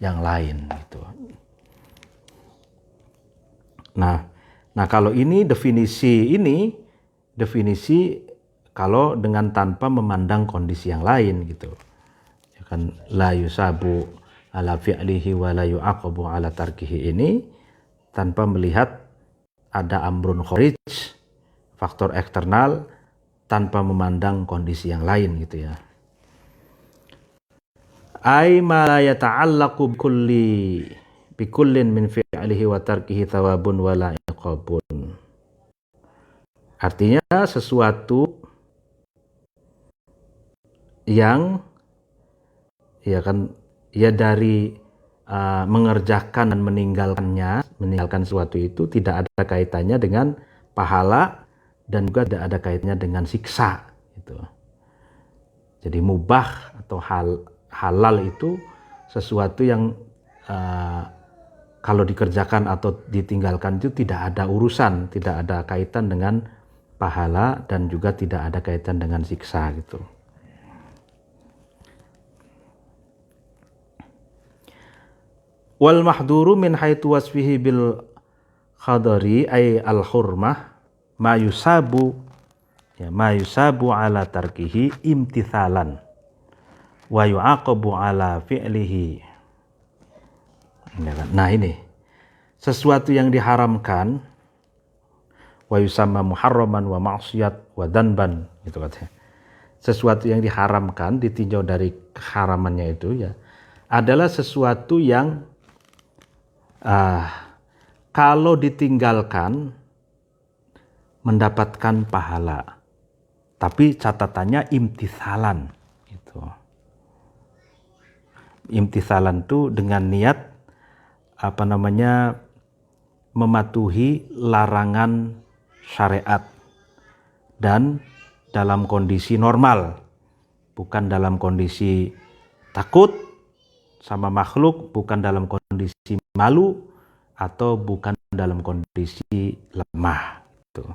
lain gitu. Nah kalau ini definisi kalau dengan tanpa memandang kondisi yang lain gitu. Ya kan, la yusabu ala fi'lihi wa la yu'aqabu ala tarkihi, ini tanpa melihat ada amrun kharij, faktor eksternal, tanpa memandang kondisi yang lain gitu ya. Ai ma la yata'allaqu bi kullin min fi'lihi wa tarkihi thawabun wa la iqabun. Artinya sesuatu yang ya kan ya dari mengerjakan dan meninggalkan sesuatu itu tidak ada kaitannya dengan pahala dan juga tidak ada kaitannya dengan siksa gitu. Jadi mubah atau halal itu sesuatu yang kalau dikerjakan atau ditinggalkan itu tidak ada urusan, tidak ada kaitan dengan pahala dan juga tidak ada kaitan dengan siksa gitu. Wal mahduru min haitu wasfihi bil khadari ay al hurmah ma yusabu ala tarkihi imtithalan wa yu'aqabu ala fi'lihi. Nah ini sesuatu yang diharamkan wa yusamma muharraman wa ma'siyat wa danban gitu katanya. Sesuatu yang diharamkan ditinjau dari keharamannya itu ya adalah sesuatu yang kalau ditinggalkan mendapatkan pahala, tapi catatannya imtithalan gitu. Imtithalan itu dengan niat mematuhi larangan syariat dan dalam kondisi normal, bukan dalam kondisi takut sama makhluk, bukan dalam kondisi malu, atau bukan dalam kondisi lemah gitu.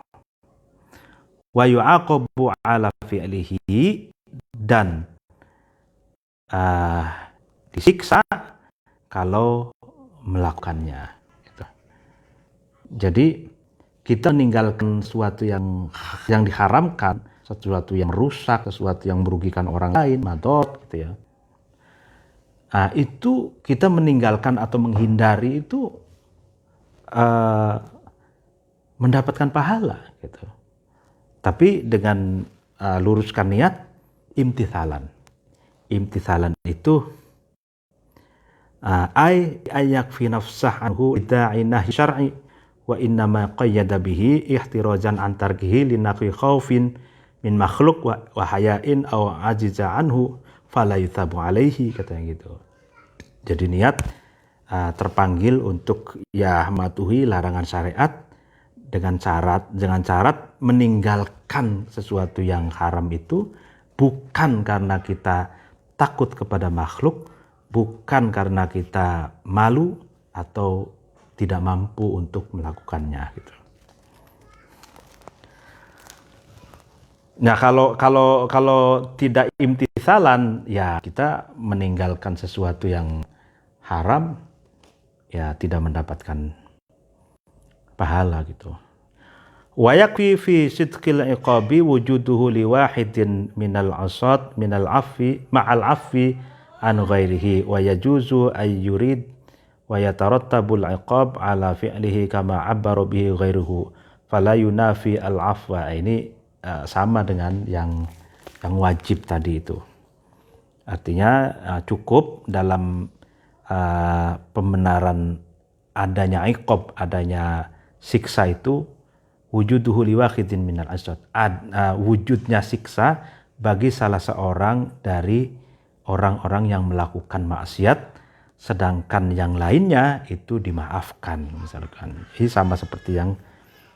Wa yu'aqabu ala fi'lihi, dan disiksa kalau melakukannya gitu. Jadi kita meninggalkan sesuatu yang diharamkan sesuatu yang rusak, sesuatu yang merugikan orang lain, madot gitu ya. Nah, itu kita meninggalkan atau menghindari itu mendapatkan pahala gitu. Tapi dengan luruskan niat, imtithalan. Imtithalan itu ayak fi nafsah anhu ida'inah syar'i wa innama qayyada bihi ihtirozan antarkihi linakwi khawfin min makhluk wa hayain aw ajiza anhu fala yuthabu alaihi, katanya gitu. Jadi niat terpanggil untuk ya mematuhi larangan syariat dengan syarat meninggalkan sesuatu yang haram itu bukan karena kita takut kepada makhluk, bukan karena kita malu atau tidak mampu untuk melakukannya gitu. Nah, kalau tidak imtithalan, ya kita meninggalkan sesuatu yang haram, ya tidak mendapatkan pahala gitu. Wa yakfi fi sidqil iqabi wujuduhu liwahidin minal asad minal affi ma'al affi an ghairihi wa yajuzu ay yurid wa yatarattabul iqab ala fi'lihi kama abbara bihi ghairuhu fala yunafi al afwa. Ini sama dengan yang wajib tadi itu. Artinya cukup dalam pembenaran adanya iqab, adanya siksa itu wujuduhu liwahidin minal asad, wujudnya siksa bagi salah seorang dari orang-orang yang melakukan maksiat, sedangkan yang lainnya itu dimaafkan misalkan. Ini sama seperti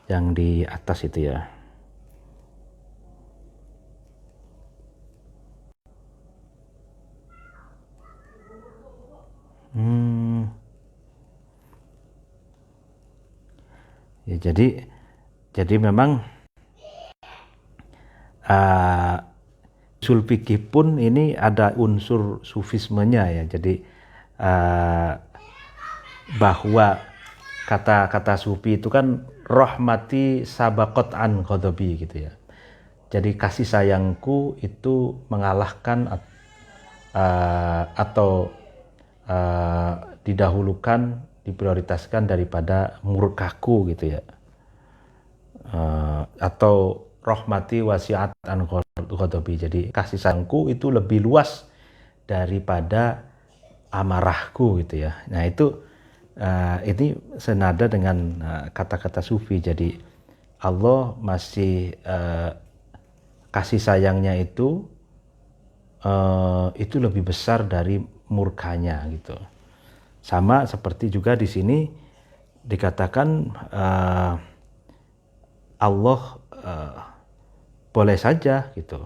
yang di atas itu ya. Ya, jadi memang usul fikih pun ini ada unsur sufismenya ya. Jadi bahwa kata sufi itu kan rahmati sabaqat an ghadabi gitu ya. Jadi kasih sayangku itu mengalahkan atau didahulukan, diprioritaskan daripada murkaku gitu ya. Atau rahmati wasi'at an ghadabi. Jadi kasih sayangku itu lebih luas daripada amarahku gitu ya. Nah itu ini senada dengan kata-kata sufi. Jadi Allah masih kasih sayangnya itu lebih besar dari murkanya gitu. Sama seperti juga di sini dikatakan Allah boleh saja gitu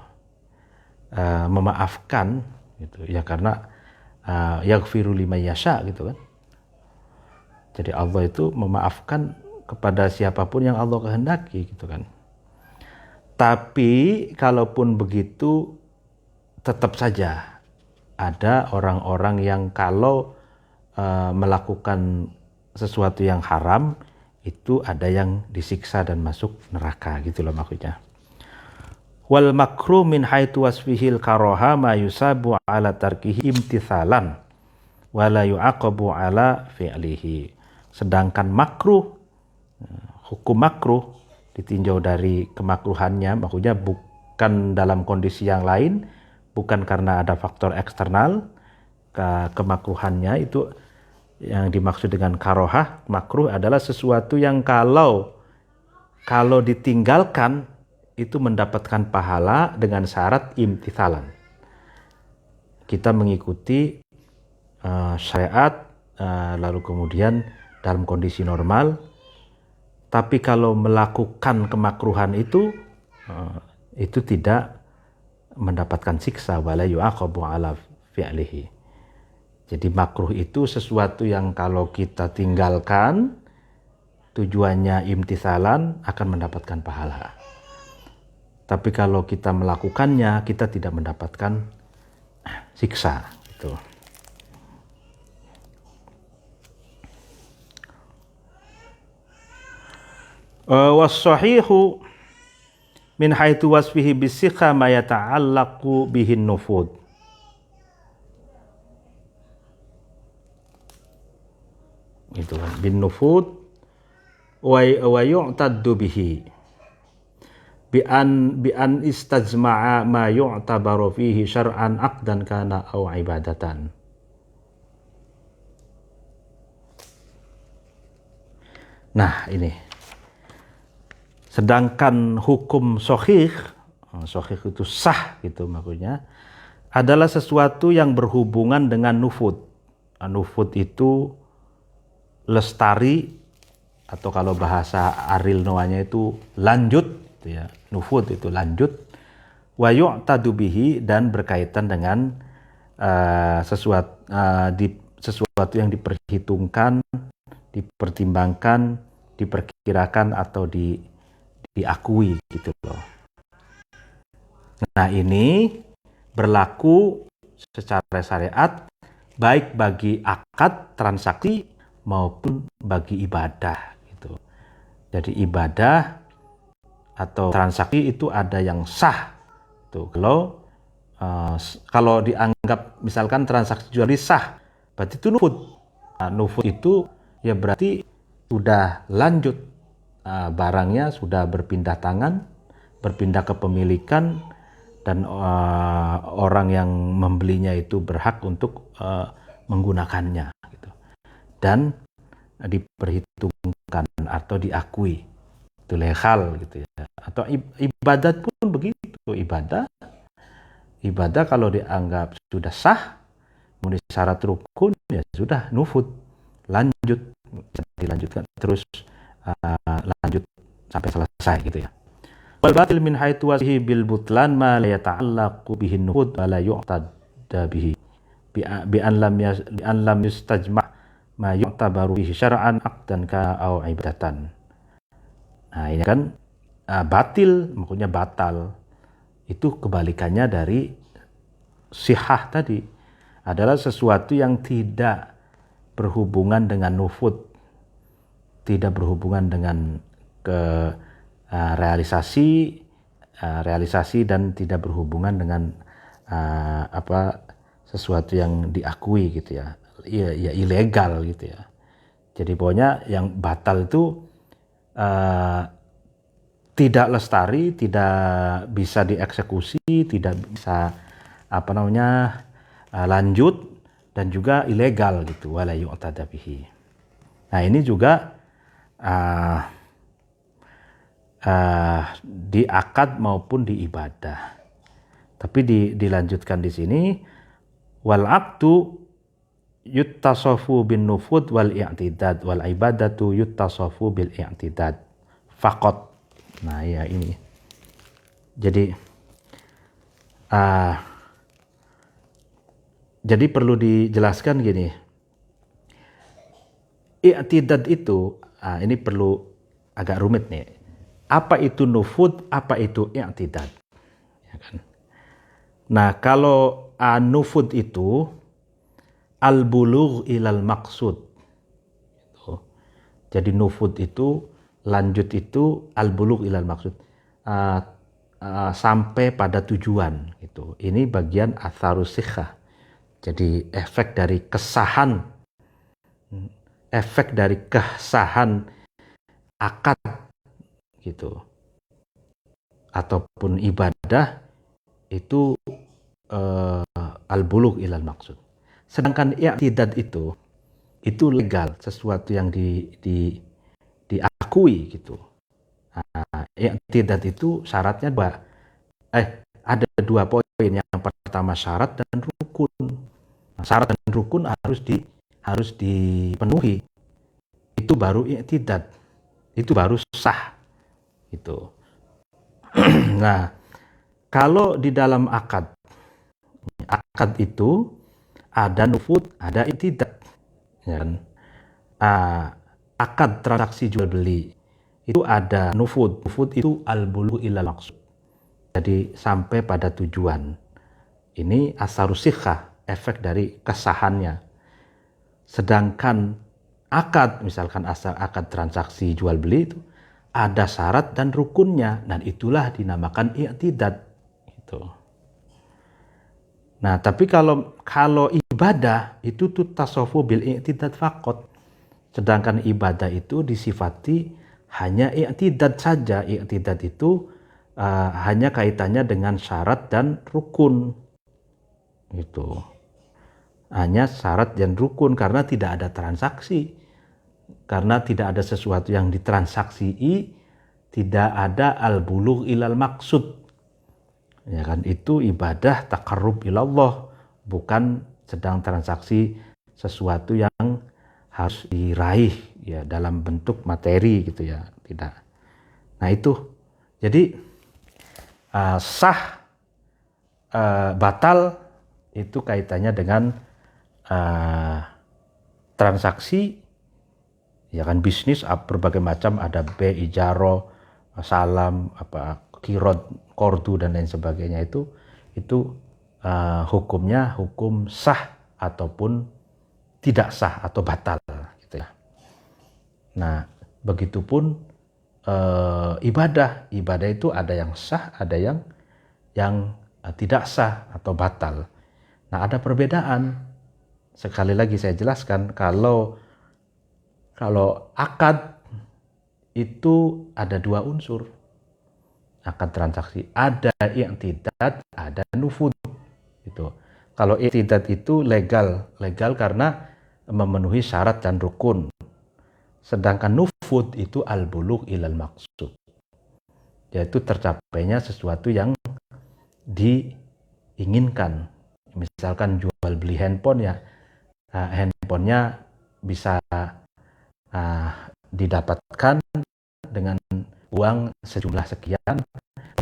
memaafkan gitu ya, karena yaghfiru liman yasha gitu kan. Jadi Allah itu memaafkan kepada siapapun yang Allah kehendaki gitu kan. Tapi kalaupun begitu tetap saja ada orang-orang yang kalau melakukan sesuatu yang haram itu ada yang disiksa dan masuk neraka gitu loh maksudnya. Wal makruh min haitsu wasfihil karaha ma yusabu ala tarkihi imtithalan wa la yu'aqabu ala fi'lihi. Sedangkan makruh, hukum makruh ditinjau dari kemakruhannya, maksudnya bukan dalam kondisi yang lain, bukan karena ada faktor eksternal. Kemakruhannya itu yang dimaksud dengan karohah, makruh adalah sesuatu yang kalau ditinggalkan itu mendapatkan pahala dengan syarat imtithalan. Kita mengikuti syariat lalu kemudian dalam kondisi normal, tapi kalau melakukan kemakruhan itu tidak mendapatkan siksa, wala yu'aqabu ala fi'lihi. Jadi makruh itu sesuatu yang kalau kita tinggalkan tujuannya imtithalan akan mendapatkan pahala. Tapi kalau kita melakukannya kita tidak mendapatkan siksa gitu. Was-sahihu min haitsu wasfihi bisikha ma yata'allaqu bihin nufud. Itu kan bin nufud wa yu'taddu bihi bi an istajma'a ma yu'tabaru fihi syar'an aqdan kana aw ibadatan. Nah, ini. Sedangkan hukum sahih itu sah gitu maksudnya, adalah sesuatu yang berhubungan dengan nufud. Nufud itu lestari, atau kalau bahasa Ariel Noahnya itu lanjut gitu ya. Nufud itu lanjut. Wa yu'tadu bihi, dan berkaitan dengan sesuatu yang diperhitungkan, dipertimbangkan, diperkirakan atau diakui gitu loh. Nah, ini berlaku secara syariat baik bagi akad transaksi maupun bagi ibadah gitu. Jadi ibadah atau transaksi itu ada yang sah tuh. Kalau dianggap misalkan transaksi jual beli sah, berarti itu nufud. Nah, nufud itu ya berarti sudah lanjut, barangnya sudah berpindah tangan, berpindah kepemilikan, dan orang yang membelinya itu berhak untuk menggunakannya gitu. Dan diperhitungkan atau diakui, itu legal gitu ya. Atau ibadat pun begitu. Ibadah kalau dianggap sudah sah, memenuhi syarat rukun, ya sudah nufud, lanjut, dilanjutkan terus, lanjut sampai selesai gitu ya. Wal batil min haitsu wasihi bil butlan ma la yata'allaqu bihi nufud wa la yu'tada bihi bi an lam yustajma' ma yu'tabaru bihi syar'an aqdan ka au ibadatan. Nah, ini kan batil, maksudnya batal. Itu kebalikannya dari sihah tadi, adalah sesuatu yang tidak berhubungan dengan nufud, tidak berhubungan dengan realisasi dan tidak berhubungan dengan sesuatu yang diakui gitu ya. Ya ilegal gitu ya. Jadi pokoknya yang batal itu tidak lestari, tidak bisa dieksekusi, tidak bisa lanjut, dan juga ilegal gitu, wala yu'tada bihi. Nah, ini juga di akad maupun di ibadah. Tapi dilanjutkan di sini, wal aqdu yuttasafu bin nufud wal i'tidad wal ibadatu yuttasafu bil i'tidad faqat. Nah, ya ini. Jadi perlu dijelaskan gini. I'tidad itu, ini perlu agak rumit nih. Apa itu nufud, apa itu i'tidad? Ya kan? Nah, kalau nufud itu al-bulugh ilal maqsud. Jadi nufud itu, lanjut itu al-bulugh ilal maqsud, sampai pada tujuan gitu. Ini bagian atharus sikhah. Jadi efek dari kesahan akad gitu ataupun ibadah itu al-bulugh ilal maqsud. Sedangkan i'tidad itu legal, sesuatu yang diakui gitu. I'tidad itu syaratnya ada dua poin. Yang pertama syarat dan rukun. Syarat dan rukun harus dipenuhi. Itu baru i'tidad. Itu baru sah. Gitu. Nah, kalau di dalam akad itu ada nufud, ada i'tidad. Ya kan? Akad transaksi jual beli itu ada nufud. Nufud itu al-bulugh ilal maqsud. Jadi sampai pada tujuan. Ini asarus sikhah, efek dari kesahannya. Sedangkan akad, misalkan akad transaksi jual beli itu ada syarat dan rukunnya, dan itulah dinamakan i'tidad. Gitu. Nah, tapi kalau ibadah itu tuh tasawuf bil i'tidad faqat. Sedangkan ibadah itu disifati hanya i'tidad saja. I'tidad itu hanya kaitannya dengan syarat dan rukun. Gitu. Hanya syarat dan rukun karena tidak ada transaksi. Karena tidak ada sesuatu yang ditransaksi, tidak ada al-bulugh ilal maksud. Ya kan, itu ibadah taqarrub ilallah, bukan sedang transaksi sesuatu yang harus diraih ya dalam bentuk materi gitu ya, tidak. Nah itu, jadi sah batal itu kaitannya dengan transaksi, ya kan, bisnis berbagai macam, ada ijaro, salam, kirot, kordu dan lain sebagainya, itu hukumnya hukum sah ataupun tidak sah atau batal gitu ya. Nah, begitupun ibadah itu ada yang sah, ada yang tidak sah atau batal. Nah, ada perbedaan. Sekali lagi saya jelaskan, kalau akad itu ada dua unsur. Akad transaksi, ada i'tidad, ada nufud. Gitu. Kalau i'tidad itu legal karena memenuhi syarat dan rukun. Sedangkan nufud itu al-bulugh ilal maksud. Yaitu tercapainya sesuatu yang diinginkan. Misalkan jual beli handphone ya, handphonenya bisa didapatkan dengan uang sejumlah sekian,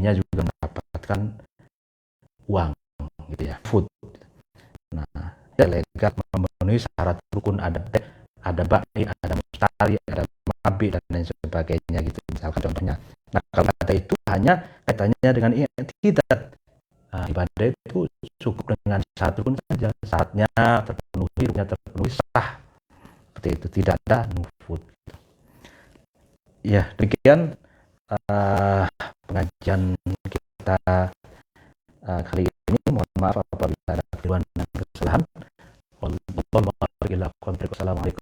hanya juga mendapatkan uang gitu ya, food. Nah, legal memenuhi syarat rukun, ada ba'i, ada mustari, ada mabi dan lain sebagainya gitu misalkan contohnya. Nah, kalau kata itu hanya kaitannya dengan i'tidad. Nah, ibadah itu cukup dengan syarat rukun saja, syaratnya terpenuhi, rukunnya terpenuhi, sah. Seperti itu, tidak ada nufud. Ya, demikian pengajian kita kali ini. Mohon maaf apabila ada